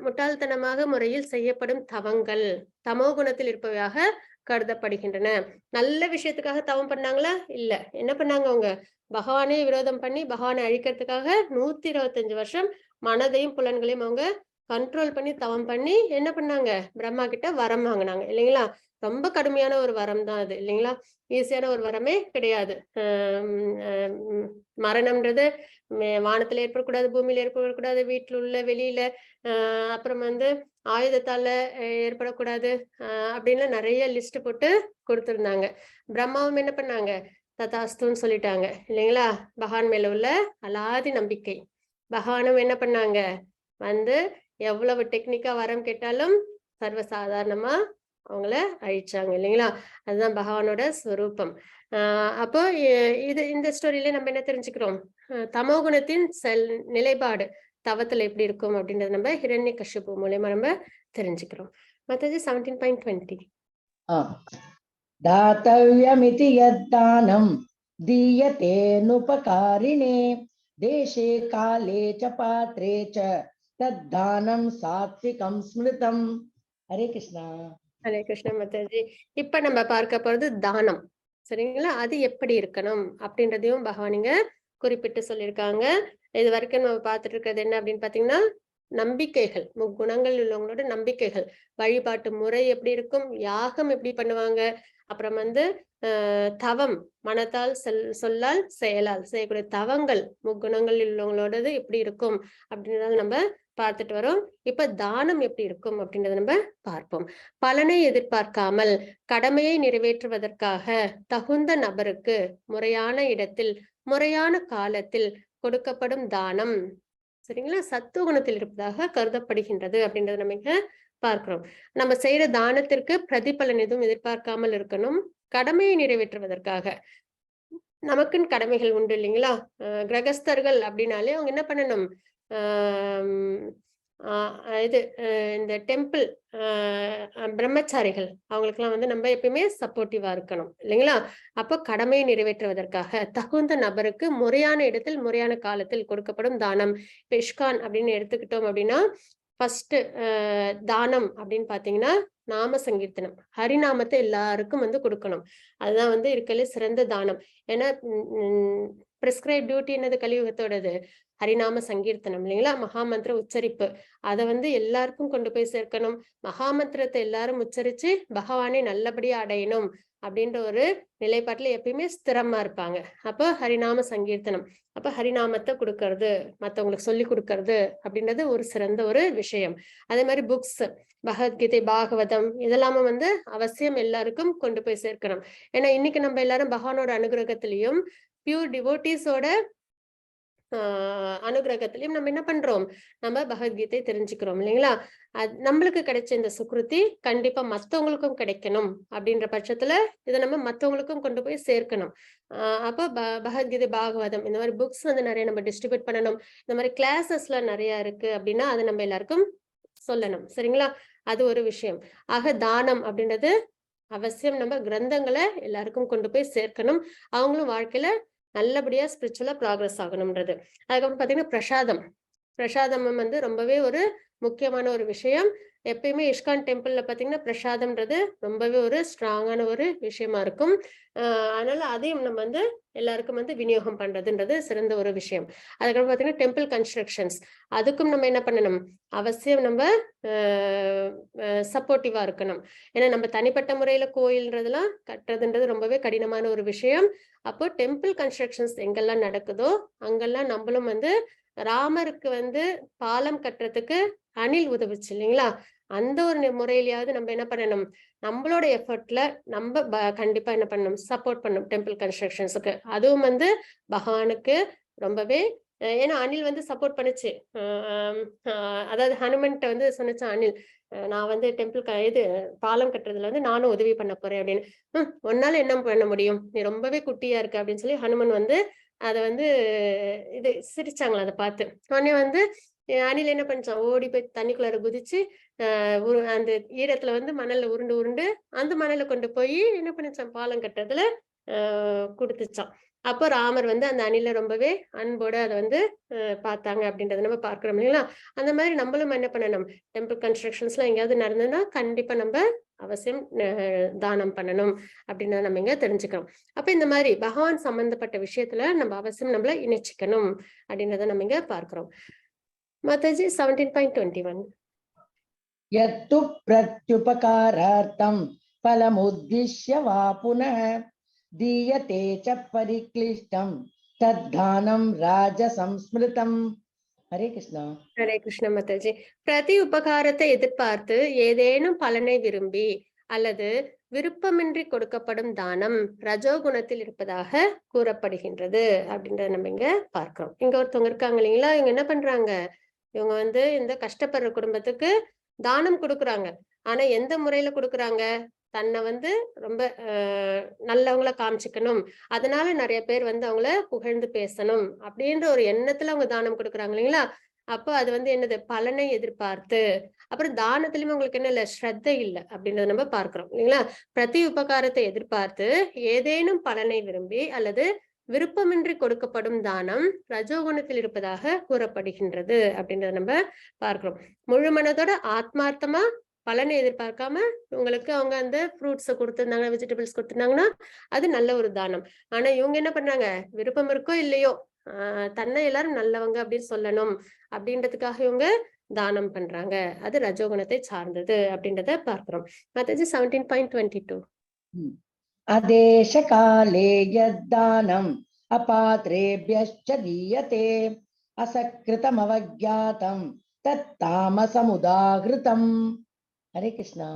முட்டாள்தனமாக முறையில் செய்யப்படும் தவங்கள் தமோ குணத்தில் இருப்பவையாக கருதப்படுகின்றன. நல்ல விஷயத்துக்காக தவம் பண்ணாங்களா? இல்ல. என்ன பண்ணாங்க அவங்க? பகவானே விரோதம் பண்ணி பகவானை அழிக்கிறதுக்காக 125 வருஷம் மனதையும் புலன்களையும் அவங்க கண்ட்ரோல் பண்ணி தவம் பண்ணி என்ன பண்ணாங்க? பிரம்மா கிட்ட வரம் வாங்கினாங்க இல்லைங்களா? ரொம்ப கடுமையான ஒரு வரம் தான் அது இல்லைங்களா? ஈஸியான ஒரு வரமே கிடையாது. மரணம்ன்றது வானத்துல ஏற்படக்கூடாது, பூமியில ஏற்படக்கூடாது, வீட்டுல உள்ள வெளியில அப்புறம் வந்து ஆயுதத்தால ஏற்படக்கூடாது அப்படின்னு நிறைய லிஸ்ட் போட்டு கொடுத்திருந்தாங்க. பிரம்மாவும் என்ன பண்ணாங்க? ததாஸ்துன்னு சொல்லிட்டாங்க இல்லைங்களா? பகவான் மேல உள்ள அலாதி நம்பிக்கை. பகவானும் என்ன பண்ணாங்க? வந்து எவ்வளவு டெக்னிக்கா வரம் கேட்டாலும் சர்வசாதாரணமா அவங்கள அழிச்சாங்க இல்லைங்களா? அதுதான் பகவானோட ஸ்வரூபம். அப்போ இந்த ஸ்டோரியில நம்ம என்ன தெரிஞ்சுக்கிறோம்? தமோகுணத்தின் நிலைப்பாடு தவத்துல எப்படி இருக்கும் அப்படின்றத நம்ம ஹிரண்யகசிபு மூலமா நம்ம தெரிஞ்சுக்கிறோம். மத்தது 17.20 தாத்தவ்யமிதி யத்தானம் தீயதேனுபகாரிணே தேசே காலே ச பாத்ரே ச தத்தானம் சாத்விகம் ஸ்மிருதம். ஹரே கிருஷ்ணா. ஹரே கிருஷ்ண மாதாஜி. இப்ப நம்ம பார்க்க போறது தானம். சரிங்களா? அது எப்படி இருக்கணும் அப்படின்றதையும் பகவான் இங்க குறிப்பிட்டு சொல்லியிருக்காங்க. இது வரைக்கும் நம்ம பார்த்துட்டு இருக்கிறது என்ன அப்படின்னு பாத்தீங்கன்னா, நம்பிக்கைகள், முக்குணங்கள் உள்ளவங்களோட நம்பிக்கைகள், வழிபாட்டு முறை எப்படி இருக்கும், யாகம் எப்படி பண்ணுவாங்க, அப்புறம் வந்து தவம், மனத்தால் சொல்லால் செயலால் செய்யக்கூடிய தவங்கள் முக்குணங்கள் உள்ளவங்களோடது எப்படி இருக்கும் அப்படின்றத நம்ம பார்த்துட்டு வரோம். இப்ப தானம் எப்படி இருக்கும் அப்படின்றத நம்ம பார்ப்போம். பலனை எதிர்பார்க்காமல் கடமையை நிறைவேற்றுவதற்காக தகுந்த நபருக்கு முறையான இடத்தில் முறையான காலத்தில் கொடுக்கப்படும் தானம், சரிங்களா, சத்துவ குணத்தில் இருப்பதாக கருதப்படுகின்றது அப்படின்றத நம்ம இங்க பார்க்கிறோம். நம்ம செய்யற தானத்திற்கு பிரதிபலன் எதுவும் எதிர்பார்க்காமல் இருக்கணும். கடமையை நிறைவேற்றுவதற்காக, நமக்குன்னு கடமைகள் உண்டு இல்லைங்களா? கிரகஸ்தர்கள் அப்படின்னாலே அவங்க என்ன பண்ணணும், இது இந்த டெம்பிள் பிரம்மச்சாரிகள் அவங்களுக்கெல்லாம் வந்து நம்ம எப்பயுமே சப்போர்ட்டிவா இருக்கணும் இல்லைங்களா? அப்போ கடமையை நிறைவேற்றுவதற்காக தகுந்த நபருக்கு முறையான இடத்தில் முறையான காலத்தில் கொடுக்கப்படும் தானம். இப்ப இஷ்கான் அப்படின்னு எடுத்துக்கிட்டோம் அப்படின்னா, ஃபர்ஸ்ட் தானம் அப்படின்னு பாத்தீங்கன்னா நாம சங்கீர்த்தனம், ஹரிநாமத்தை எல்லாருக்கும் வந்து கொடுக்கணும். அதுதான் வந்து இருக்கலே சிறந்த தானம். ஏன்னா பிரிஸ்கிரைப் டியூட்டி என்னது கலியுகத்தோடது, ஹரிநாம சங்கீர்த்தனம் இல்லைங்களா? மகாமந்திர உச்சரிப்பு, அதை வந்து எல்லாருக்கும் கொண்டு போய் சேர்க்கணும். மகாமந்திரத்தை எல்லாரும் உச்சரிச்சு பகவானை நல்லபடியா அடையணும் அப்படின்ற ஒரு நிலைப்பாட்டுல எப்பயுமே ஸ்திரமா இருப்பாங்க. அப்போ ஹரிநாம சங்கீர்த்தனம், அப்ப ஹரிநாமத்தை கொடுக்கறது, மத்தவங்களுக்கு சொல்லி கொடுக்கறது அப்படின்றது ஒரு சிறந்த ஒரு விஷயம். அதே மாதிரி புக்ஸ், பகவத்கீதை, பாகவதம் இதெல்லாமே வந்து அவசியம் எல்லாருக்கும் கொண்டு போய் சேர்க்கணும். ஏன்னா இன்னைக்கு நம்ம எல்லாரும் பகவானோட அனுகிரகத்திலையும் பியூர் டிவோட்டீஸோட அனுகிரகத்திலையும் நம்ம என்ன பண்றோம், நம்ம பகவத்கீதை தெரிஞ்சுக்கிறோம் இல்லைங்களா? நம்மளுக்கு கிடைச்ச இந்த சுக்ருதி கண்டிப்பா மத்தவங்களுக்கும் கிடைக்கணும் அப்படின்ற பட்சத்துல இதை நம்ம மத்தவங்களுக்கும் கொண்டு போய் சேர்க்கணும். அப்போ பகவத்கீதை, பாகவதம் இந்த மாதிரி புக்ஸ் வந்து நிறைய நம்ம டிஸ்ட்ரிபியூட் பண்ணணும். இந்த மாதிரி கிளாஸஸ்லாம் நிறைய இருக்கு அப்படின்னா அதை நம்ம எல்லாருக்கும் சொல்லணும், சரிங்களா? அது ஒரு விஷயம். ஆக தானம் அப்படின்றது அவசியம். நம்ம கிரந்தங்களை எல்லாருக்கும் கொண்டு போய் சேர்க்கணும். அவங்களும் வாழ்க்கையில நல்லபடியா ஸ்பிரிச்சுவலா ப்ராக்ரஸ் ஆகணும்ன்றது. அதுக்கப்புறம் பாத்தீங்கன்னா பிரசாதம் வந்து ரொம்பவே ஒரு முக்கியமான ஒரு விஷயம். எப்பயுமே இஸ்கான் டெம்பிள்ல பாத்தீங்கன்னா பிரசாதம்ன்றது ரொம்பவே ஒரு ஸ்ட்ராங்கான ஒரு விஷயமா இருக்கும். அதனால அதையும் நம்ம வந்து எல்லாருக்கும் வந்து விநியோகம் பண்றதுன்றது சிறந்த ஒரு விஷயம். அதுக்கப்புறம் பாத்தீங்கன்னா டெம்பிள் கன்ஸ்ட்ரக்ஷன்ஸ், அதுக்கும் நம்ம என்ன பண்ணணும், அவசியம் நம்ம சப்போர்ட்டிவா இருக்கணும். ஏன்னா நம்ம தனிப்பட்ட முறையில கோயில்ன்றதெல்லாம் கட்டுறதுன்றது ரொம்பவே கடினமான ஒரு விஷயம். அப்போ டெம்பிள் கன்ஸ்ட்ரக்ஷன்ஸ் எங்கெல்லாம் நடக்குதோ அங்கெல்லாம் நம்மளும் வந்து, ராமருக்கு வந்து பாலம் கட்டுறதுக்கு அணில் உதவுச்சு இல்லைங்களா? அந்த ஒரு முறையிலயாவது நம்ம என்ன பண்ணணும், நம்மளோட எஃபர்ட்ல நம்ம கண்டிப்பா என்ன பண்ணணும், சப்போர்ட் பண்ணணும் டெம்பிள் கன்ஸ்ட்ரக்ஷன்ஸுக்கு. அதுவும் வந்து பகவானுக்கு ரொம்பவே, ஏன்னா அணில் வந்து சப்போர்ட் பண்ணுச்சு. அதாவது ஹனுமன்ட்ட வந்து சொன்னிச்சு அணில், நான் வந்து டெம்பிள் இது பாலம் கட்டுறதுல வந்து நானும் உதவி பண்ண போறேன் அப்படின்னு. உன்னால என்ன பண்ண முடியும், நீ ரொம்பவே குட்டியா இருக்கு அப்படின்னு சொல்லி ஹனுமன் வந்து அதை வந்து இது சிரிச்சாங்களா அதை பார்த்து. உடனே வந்து அணில் என்ன பண்ணிச்சான், ஓடி போய் தண்ணிக்குள்ளார குதிச்சு அந்த ஈரத்துல வந்து மணல்ல உருண்டு உருண்டு அந்த மணலை கொண்டு போய் என்ன பண்ணிச்சான், பாலம் கட்டுறதுல கொடுத்துச்சான். அப்போ ராமர் வந்து அந்த அணில ரொம்பவே அன்போட அதை வந்து பார்த்தாங்க அப்படின்றத நம்ம பார்க்கிறோம் இல்லைங்களா? அந்த மாதிரி நம்மளும் என்ன பண்ணணும், டெம்பிள் கன்ஸ்ட்ரக்ஷன்ஸ் எல்லாம் எங்கேயாவது நடந்ததுன்னா கண்டிப்பா நம்ம அவசியம் தானம் பண்ணணும் அப்படின்றத நம்ம இங்க தெரிஞ்சுக்கிறோம். அப்ப இந்த மாதிரி பகவான் சம்பந்தப்பட்ட விஷயத்துல நம்ம அவசியம் நம்மள இணைச்சிக்கணும் அப்படின்றத நம்ம இங்க பார்க்கிறோம். மாதாஜி 17.21. யத்து பிரத்யுபகாரார்த்தம் பலமுத்திஷ்ய வா புனः தீயதே ச பரிக்ளிஷ்டம் தத்தானம் ராஜசம்ஸ்மிருதம். ஹரே கிருஷ்ணா. ஹரே கிருஷ்ண மாதாஜி. பிரதி உபகாரத்தை எதிர்பார்த்து ஏதேனும் பலனை விரும்பி அல்லது விருப்பமின்றி கொடுக்கப்படும் தானம் ரஜோகுணத்தில் இருப்பதாக கூறப்படுகின்றது அப்படின்றத நம்ம இங்க பார்க்கிறோம். இங்க ஒருத்தவங்க இருக்காங்க இல்லைங்களா, இவங்க என்ன பண்றாங்க, இவங்க வந்து இந்த கஷ்டப்படுற குடும்பத்துக்கு தானம் கொடுக்குறாங்க. ஆனா எந்த முறையில கொடுக்குறாங்க, தன்னை வந்து ரொம்ப நல்லவங்கள காமிச்சுக்கணும், அதனால நிறைய பேர் வந்து அவங்கள புகழ்ந்து பேசணும் அப்படின்ற ஒரு எண்ணத்துல அவங்க தானம் கொடுக்குறாங்க இல்லைங்களா? அப்போ அது வந்து என்னது, பலனை எதிர்பார்த்து. அப்புறம் தானத்திலயும் உங்களுக்கு என்ன இல்ல, ஸ்ரத்தை இல்லை அப்படின்றத நம்ம பார்க்கிறோம் இல்லைங்களா? பிரதி உபகாரத்தை எதிர்பார்த்து ஏதேனும் பலனை விரும்பி அல்லது விருப்பமின்றி கொடுக்கப்படும் தானம் ரஜோகுணத்தில் இருப்பதாக கூறப்படுகின்றது அப்படின்றத நம்ம பார்க்கிறோம். முழு மனதோட ஆத்மார்த்தமா பலனை எதிர்பார்க்காம உங்களுக்கு அவங்க அந்த ஃப்ரூட்ஸை கொடுத்துருந்தாங்க, வெஜிடபிள்ஸ் கொடுத்துருந்தாங்கன்னா அது நல்ல ஒரு தானம். ஆனா இவங்க என்ன பண்றாங்க, விருப்பம் இருக்கோ இல்லையோ தன்னை எல்லாரும் நல்லவங்க அப்படின்னு சொல்லணும் அப்படின்றதுக்காக இவங்க தானம் பண்றாங்க. அது ரஜோகுணத்தை சார்ந்தது அப்படின்றத பார்க்கிறோம். மத்தது 17.22. அதேஷ காலே யத்தானம் அபாத்ரேப்யஸ்ச தீயதே அசக்ருதம் அவக்யாதம் தத் தாமசமுதாகிருதம். ஹரே கிருஷ்ணா.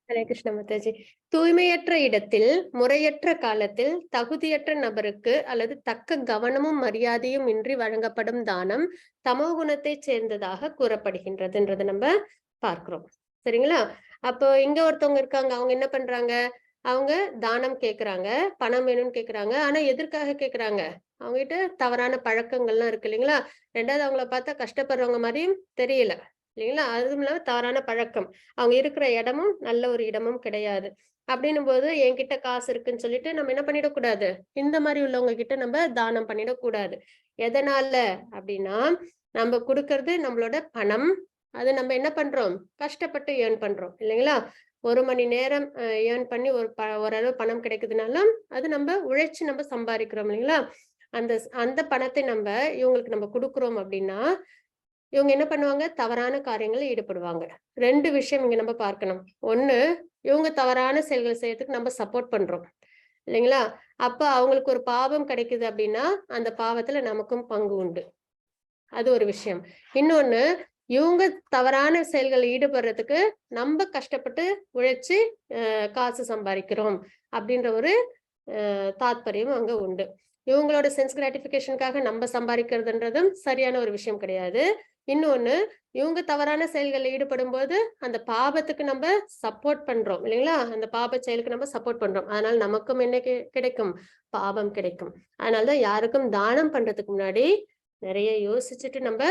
ஹரே கிருஷ்ண மாதாஜி. தூய்மையற்ற இடத்தில், முறையற்ற காலத்தில், தகுதியற்ற நபருக்கு அல்லது தக்க கவனமும் மரியாதையும் இன்றி வழங்கப்படும் தானம் தமோ குணத்தை சேர்ந்ததாக கூறப்படுகின்றதுன்றதை நம்ம பார்க்கிறோம். சரிங்களா? அப்போ இங்க ஒருத்தவங்க இருக்காங்க, அவங்க என்ன பண்றாங்க, அவங்க தானம் கேக்குறாங்க, பணம் வேணும்னு கேக்குறாங்க. ஆனா எதற்காக கேக்குறாங்க, அவங்க கிட்ட தவறான பழக்கங்கள்லாம் இருக்கு இல்லைங்களா? ரெண்டாவது அவங்கள பார்த்தா கஷ்டப்படுறவங்க மாதிரியும் தெரியல இல்லைங்களா? அதுவும் இல்லாம தவறான பழக்கம், அவங்க இருக்கிற இடமும் நல்ல ஒரு இடமும் கிடையாது. அப்படின்னும் போது என்கிட்ட காசு இருக்குன்னு சொல்லிட்டு நம்ம என்ன பண்ணிடக்கூடாது, இந்த மாதிரி உள்ளவங்க கிட்ட நம்ம தானம் பண்ணிடக்கூடாது. எதனால அப்படின்னா, நம்ம கொடுக்கறது நம்மளோட பணம், அது நம்ம என்ன பண்றோம், கஷ்டப்பட்டு ஏர்ன் பண்றோம் இல்லைங்களா? 1 மணி நேரம் ஏர்ன் பண்ணி ஓரளவு பணம் கிடைக்குதுனாலும் அது நம்ம உழைச்சு நம்ம சம்பாதிக்கிறோம் இல்லைங்களா? அந்த அந்த பணத்தை நம்ம இவங்களுக்கு நம்ம கொடுக்குறோம் அப்படின்னா இவங்க என்ன பண்ணுவாங்க, தவறான காரியங்களில் ஈடுபடுவாங்க. 2 விஷயம் இங்க நம்ம பார்க்கணும். ஒண்ணு, இவங்க தவறான செயல்கள் செய்யறதுக்கு நம்ம சப்போர்ட் பண்றோம் இல்லைங்களா? அப்ப அவங்களுக்கு ஒரு பாவம் கிடைக்குது அப்படின்னா அந்த பாவத்துல நமக்கும் பங்கு உண்டு. அது ஒரு விஷயம். இன்னொன்னு, இவங்க தவறான செயல்கள் ஈடுபடுறதுக்கு நம்ம கஷ்டப்பட்டு உழைச்சு காசு சம்பாதிக்கிறோம் அப்படின்ற ஒரு தாத்பரியம் அங்க உண்டு. இவங்களோட சென்ஸ் கிராட்டிபிகேஷனுக்காக நம்ம சம்பாதிக்கிறதுன்றதும் சரியான ஒரு விஷயம் கிடையாது. இன்னொன்னு, இவங்க தவறான செயல்களில் ஈடுபடும் போது அந்த பாபத்துக்கு நம்ம சப்போர்ட் பண்றோம் இல்லைங்களா? அந்த பாப செயலுக்கு நம்ம சப்போர்ட் பண்றோம். அதனால நமக்கும் என்ன கிடைக்கும், பாவம் கிடைக்கும். அதனாலதான் யாருக்கும் தானம் பண்றதுக்கு முன்னாடி நிறைய யோசிச்சுட்டு நம்ம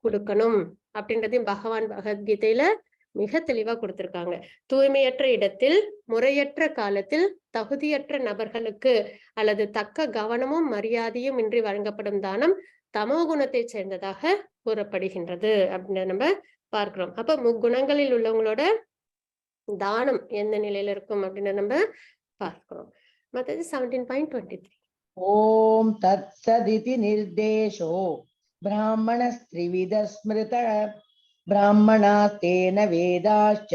கொடுக்கணும் அப்படின்றதையும் பகவான் பகவத்கீதையில மிக தெளிவா கொடுத்திருக்காங்க. தூய்மையற்ற இடத்தில், முறையற்ற காலத்தில், தகுதியற்ற நபர்களுக்கு அல்லது தக்க கவனமும் மரியாதையும் இன்றி வழங்கப்படும் தானம் தமோ குணத்தை சேர்ந்ததாக கூறப்படுகின்றது அப்படின்னு நம்ம பார்க்கிறோம். அப்ப முக்குணங்களில் உள்ளவங்களோட தானம் எந்த நிலையில இருக்கும் அப்படின்னு நம்ம பார்க்கிறோம். மத்தது 17.23. ஓம் தத் சதிதி நிர்தேஷோ பிராமணஸ்த்ரிவித ஸ்மிருத பிராமணா தேன வேதாச்ச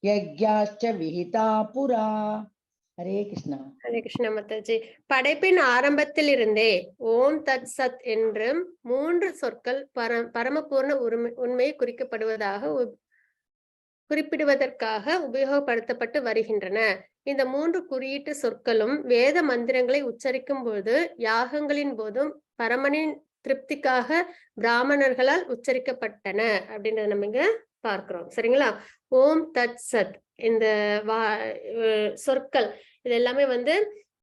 யக்ஞாச்ச விஹிதா புரா. ஹரே கிருஷ்ணா. ஹரே கிருஷ்ண மாதாஜி. படைப்பின் ஆரம்பத்தில் இருந்தே ஓம் தத் சத் என்றும் 3 சொற்கள் பரமபூர்ண உண்மையை குறிப்பிடுவதற்காக உபயோகப்படுத்தப்பட்டு வருகின்றன. இந்த 3 குறியீட்டு சொற்களும் வேத மந்திரங்களை உச்சரிக்கும் போது, யாகங்களின் போதும் பரமனின் திருப்திக்காக பிராமணர்களால் உச்சரிக்கப்பட்டன அப்படின்றத நம்ம இங்க பார்க்கிறோம். சரிங்களா? ஓம் தத் சத் இந்த சொற்கள் இது எல்லாமே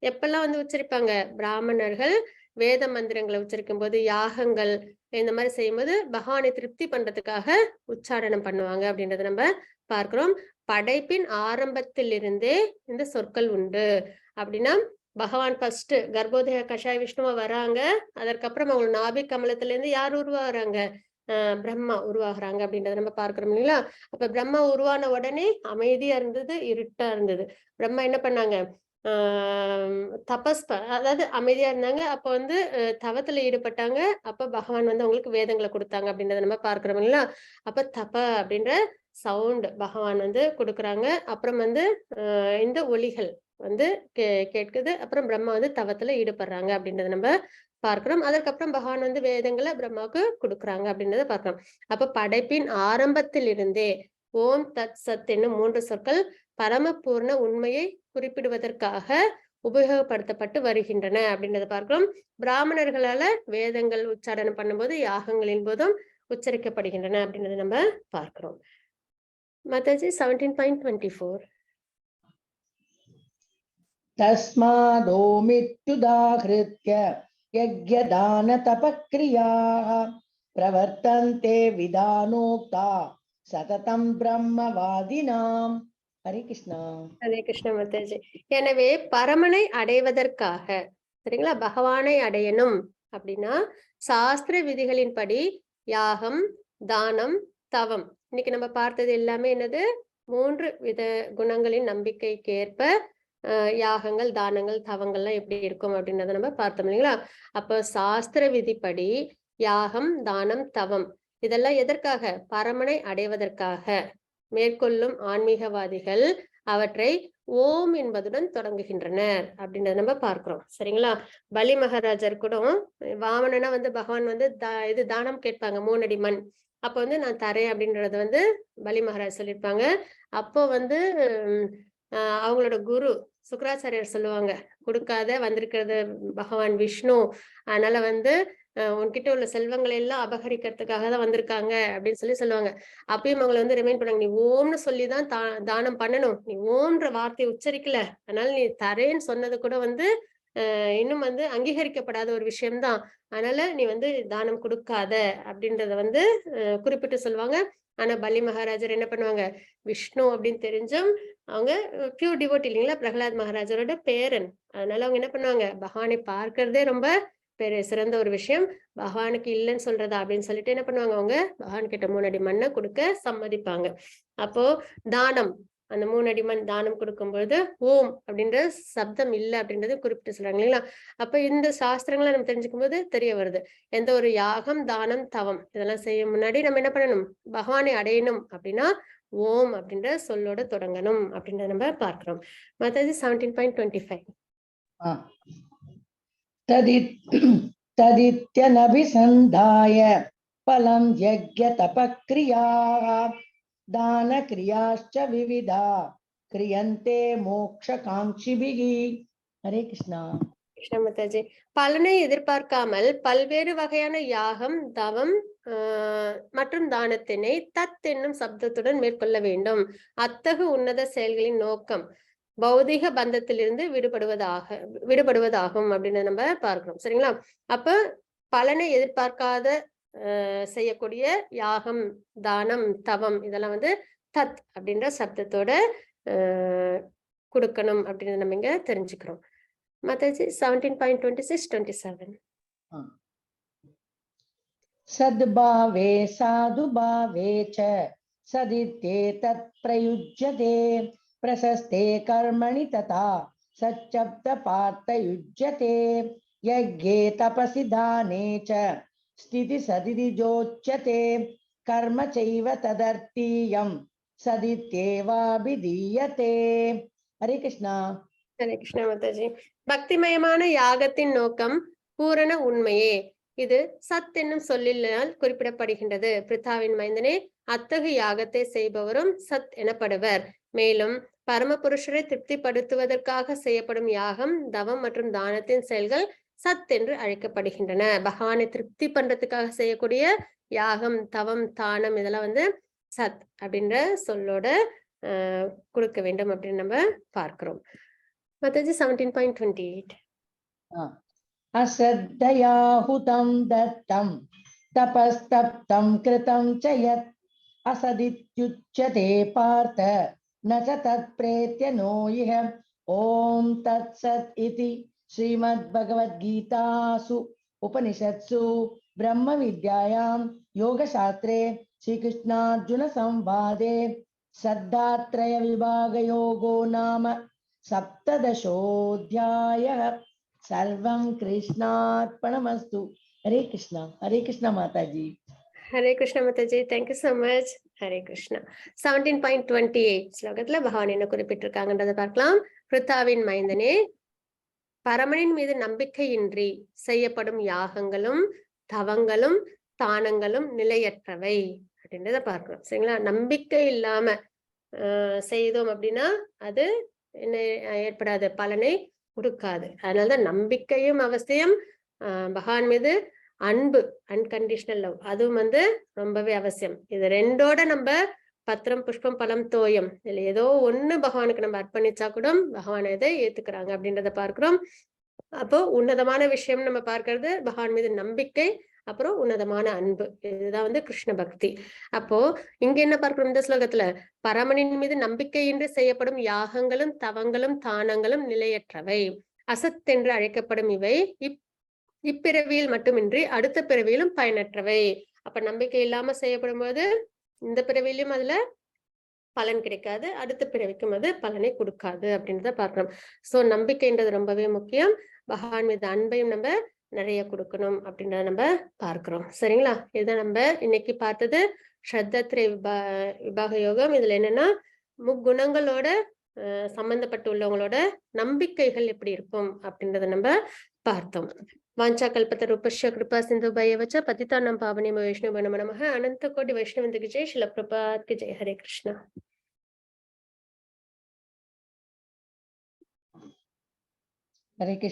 எப்பெல்லாம் உச்சரிப்பாங்க, பிராமணர்கள் வேத மந்திரங்களை உச்சரிக்கும் போது, யாகங்கள் இந்த மாதிரி செய்யும்போது பகவானை திருப்தி பண்றதுக்காக உச்சாரணம் பண்ணுவாங்க அப்படின்றத நம்ம பார்க்கிறோம். படைப்பின் ஆரம்பத்தில் இருந்தே இந்த சொற்கள் உண்டு அப்படின்னா, பகவான் ஃபர்ஸ்ட் கர்ப்போதய கஷாய விஷ்ணுவா வராங்க, அதற்கப்புறம் அவங்க நாபி கமலத்துல இருந்து யார் உருவாகிறாங்க, பிரம்மா உருவாகிறாங்க அப்படின்றத நம்ம பார்க்கிறோம் இல்லைங்களா? அப்ப பிரம்மா உருவான உடனே அமைதியா இருந்தது, இருட்டா இருந்தது. பிரம்மா என்ன பண்ணாங்க, தபஸ் அதாவது அமைதியா இருந்தாங்க. அப்ப தவத்துல ஈடுபட்டாங்க. அப்ப பகவான் அவங்களுக்கு வேதங்களை கொடுத்தாங்க அப்படின்றத நம்ம பார்க்கிறோம் இல்லைங்களா? அப்ப தப அப்படின்ற சவுண்ட் பகவான் கொடுக்குறாங்க. அப்புறம் இந்த ஒலிகள் கேட்குது. அப்புறம் பிரம்மா தவத்துல ஈடுபடுறாங்க அப்படின்றத நம்ம பார்க்கிறோம். அதற்கப்புறம் பகவான் வேதங்களை பிரம்மாவுக்கு கொடுக்குறாங்க அப்படின்றத பார்க்கிறோம். அப்ப படைப்பின் ஆரம்பத்தில் இருந்தே ஓம் தத் சத் என்னும் 3 சொற்கள் பரமபூர்ண உண்மையை குறிப்பிடுவதற்காக உபயோகப்படுத்தப்பட்டு வருகின்றன அப்படின்றத பார்க்கிறோம். பிராமணர்களால வேதங்கள் உச்சாரணம் பண்ணும்போது, யாகங்களின் போதும் உச்சரிக்கப்படுகின்றன அப்படின்றத நம்ம பார்க்கிறோம். மாதாஜி 17.24. தஸ்மாதோமித்யுதாஹ்ருத்ய யக்ஞதான தபக்ரியாः பிரவர்த்தந்தே விதானோக்தா சததம் பிரம்மவாதினாம். ஹரே கிருஷ்ணா. ஹரே கிருஷ்ண மாதாஜி. எனவே பரமனை அடைவதற்காக, சரிங்களா, பகவானை அடையணும் அப்படின்னா சாஸ்திர விதிகளின்படி யாகம், தானம், தவம், இன்னைக்கு நம்ம பார்த்தது எல்லாமே என்னது, 3 வித குணங்களின் நம்பிக்கைக்கு ஏற்ப யாகங்கள், தானங்கள், தவங்கள்லாம் எப்படி இருக்கும் அப்படின்றத நம்ம பார்த்தோம் இல்லைங்களா? அப்போ சாஸ்திர விதிப்படி யாகம், தானம், தவம் இதெல்லாம் எதற்காக? பரமனை அடைவதற்காக மேற்கொள்ளும் ஆன்மீகவாதிகள் அவற்றை ஓம் என்பதுடன் தொடங்குகின்றனர் அப்படின்றத நம்ம பார்க்கிறோம். சரிங்களா? பலி மகாராஜர் கூட வாமனனா பகவான் இது தானம் கேட்பாங்க, 3 அடி மண். அப்ப நான் தரேன் அப்படின்றத பலி மகாராஜ் சொல்லியிருப்பாங்க. அப்போ அவங்களோட குரு சுக்கராச்சாரியார் சொல்லுவாங்க, கொடுக்காத வந்திருக்கிறது பகவான் விஷ்ணு, அதனால உன்கிட்ட உள்ள செல்வங்களை எல்லாம் அபகரிக்கிறதுக்காக தான் வந்திருக்காங்க அப்படின்னு சொல்லுவாங்க. அப்பயும் அவங்களை ரிமைண்ட் பண்ணாங்க, நீ ஓம்னு சொல்லிதான் தானம் பண்ணணும், நீ ஓம்ன்ற வார்த்தையை உச்சரிக்கல, அதனால நீ தரேன்னு சொன்னது கூட இன்னும் அங்கீகரிக்கப்படாத ஒரு விஷயம்தான், அதனால நீ தானம் கொடுக்காத அப்படின்றத குறிப்பிட்டு சொல்லுவாங்க. ஆனா பலி மகாராஜர் என்ன பண்ணுவாங்க, விஷ்ணு அப்படின்னு தெரிஞ்சும் அவங்க பியூர் டிவோட் இல்லைங்களா, பிரகலாத் மகாராஜரோட பேரன், அதனால அவங்க என்ன பண்ணுவாங்க, பகவானை பார்க்கறதே ரொம்ப சிறந்த ஒரு விஷயம், பகவானுக்கு இல்லைன்னு சொல்றதா அப்படின்னு சொல்லிட்டு என்ன பண்ணுவாங்க, அவங்க பகவான் கிட்ட 3 அடி மண்ணை கொடுக்க சம்மதிப்பாங்க. அப்போ தானம், அந்த 3 அடி மண் தானம் கொடுக்கும்போது ஓம் அப்படின்ற சப்தம் இல்லை அப்படின்றது குறிப்பிட்டு சொல்றாங்க இல்லைங்களா? அப்ப இந்த சாஸ்திரங்களை நம்ம தெரிஞ்சுக்கும் போது தெரிய வருது, எந்த ஒரு யாகம், தானம், தவம் இதெல்லாம் செய்ய முன்னாடி நம்ம என்ன பண்ணணும், பகவானை அடையணும் அப்படின்னா ஓம் அப்படின்ற சொல்லோட தொடங்கணும் அப்படின்றத நம்ம பார்க்கிறோம். மாதாஜி 17.25. तदित्यनभिसन्धाय फलं यज्ञ तपक्रियाः दान क्रियाश्च विविधा क्रियन्ते मोक्षकांक्षिभिः. हरे कृष्णा. கிருஷ்ண மாதாஜி, பலனை எதிர்பார்க்காமல் பல்வேறு வகையான யாகம், தவம் மற்றும் தானத்தினை தத் என்னும் சப்தத்துடன் மேற்கொள்ள வேண்டும். அத்தகு உன்னத செயல்களின் நோக்கம் பௌதிக பந்தத்திலிருந்து விடுபடுவதாகும் அப்படின்னு நம்ம பார்க்கிறோம். சரிங்களா? அப்ப பலனை எதிர்பார்க்காத செய்யக்கூடிய யாகம், தானம், தவம் இதெல்லாம் தத் அப்படின்ற சப்தத்தோட கொடுக்கணும் அப்படின்னு நம்ம இங்க தெரிஞ்சுக்கிறோம். மாதாஜி 17.26-27. सद्भावे साधुभावे च सदित्येतत् प्रयुज्यते प्रशस्ते कर्मणि तथा सच्चब्द पार्थयुज्यते यज्ञे तपसि दाने च स्थिति सदितिजोच्यते कर्म चैव तदर्थीयं सदित्येवाभिधीयते. हरे कृष्णा. ஹரே கிருஷ்ண மாதாஜி, பக்திமயமான யாகத்தின் நோக்கம் பூரண உண்மையே, இது சத் என்னும் சொல்லினால் குறிப்பிடப்படுகின்றது. பிருத்தாவின் மைந்தனே, அத்தகு யாகத்தை செய்பவரும் சத் எனப்படுவர். மேலும் பரமபுருஷரை திருப்திப்படுத்துவதற்காக செய்யப்படும் யாகம், தவம் மற்றும் தானத்தின் செயல்கள் சத் என்று அழைக்கப்படுகின்றன. பகவானை திருப்தி பண்றதுக்காக செய்யக்கூடிய யாகம், தவம், தானம் இதெல்லாம் சத் அப்படின்ற சொல்லோட கொடுக்க வேண்டும் அப்படின்னு நம்ம பார்க்கிறோம். மாதாஜி 17.28. अश्रद्धयाहुतं दत्तं तपस्तप्तं कृतं च यत् असदित्युच्यते पार्थ न च तत्प्रेत्य नो इह. ॐ तत्सत् इति श्रीमद्भगवद्गीतासु उपनिषत्सु ब्रह्मविद्यायां योगशास्त्रे श्रीकृष्णार्जुन संवादे श्रद्धात्रय विभागयोगो नाम 17ोऽध्यायः. सर्वं कृष्णार्पणमस्तु. हरे कृष्णा माताजी. Hare Krishna Mataji, thank you so much. Hare Krishna. 17.28 ஸ்லோகத்துல பகவான் என்ன குறிப்பிட்டிருக்காங்கன்றதை பார்க்கலாம். பிருத்தாவின் மைந்தனே, பரமனின் மீது நம்பிக்கையின்றி செய்யப்படும் யாகங்களும், தவங்களும், தானங்களும் நிலையற்றவை அப்படின்றத பார்க்கிறோம். சரிங்களா? நம்பிக்கை இல்லாம செய்தோம் அப்படின்னா அது என்ன ஏற்படாது, பலனை கொடுக்காது. அதனாலதான் நம்பிக்கையும் அவசியம், பகவான் மீது அன்பு, அன்கண்டிஷனல் லவ், அதுவும் ரொம்பவே அவசியம். இது ரெண்டோட நம்ம பத்திரம் புஷ்பம் பலம் தோயம், இதுல ஏதோ ஒண்ணு பகவானுக்கு நம்ம அர்ப்பணிச்சா கூட பகவான் இதை ஏத்துக்கிறாங்க அப்படின்றத பார்க்கிறோம். அப்போ உன்னதமான விஷயம் நம்ம பார்க்கறது பகவான் மீது நம்பிக்கை, அப்புறம் உன்னதமான அன்பு, இதுதான் கிருஷ்ண பக்தி. அப்போ இங்க என்ன பார்க்கிறோம் இந்த ஸ்லோகத்துல, பரமனின் மீது நம்பிக்கையின்றி செய்யப்படும் யாகங்களும், தவங்களும், தானங்களும் நிலையற்றவை, அசத் என்று அழைக்கப்படும் இவை இப்பிறவியில் மட்டுமின்றி அடுத்த பிறவியிலும் பயனற்றவை. அப்ப நம்பிக்கை இல்லாம செய்யப்படும் போது இந்த பிறவியிலும் அதுல பலன் கிடைக்காது, அடுத்த பிறவிக்கும் அது பலனை கொடுக்காது அப்படின்றத பார்க்கணும். சோ நம்பிக்கைன்றது ரொம்பவே முக்கியம். பகவான் மீது அன்பையும் நம்ம நிறைய கொடுக்கணும் அப்படின்றத நம்ம பார்க்கிறோம். சரிங்களா? இதுதான் நம்ம இன்னைக்கு பார்த்தது ஸ்ரத்தத்ரய விபாக யோகம். இதுல என்னன்னா முக்குணங்களோட சம்பந்தப்பட்டு உள்ளவங்களோட நம்பிக்கைகள் எப்படி இருக்கும் அப்படின்றத நம்ம பார்த்தோம். வாஞ்சா கல்பத்த ரூபஸ்ய கிருபா சிந்து பயவச்ச பதிதானம் பாவனிம வைஷ்ணவ நம நமः. அனந்த கோடி வைஷ்ணவந்துக்கு ஜெய். ஸ்ரீல பிரபாத்க்கு ஜெய். ஹரே கிருஷ்ணா. ஹரே கிருஷ்ணா.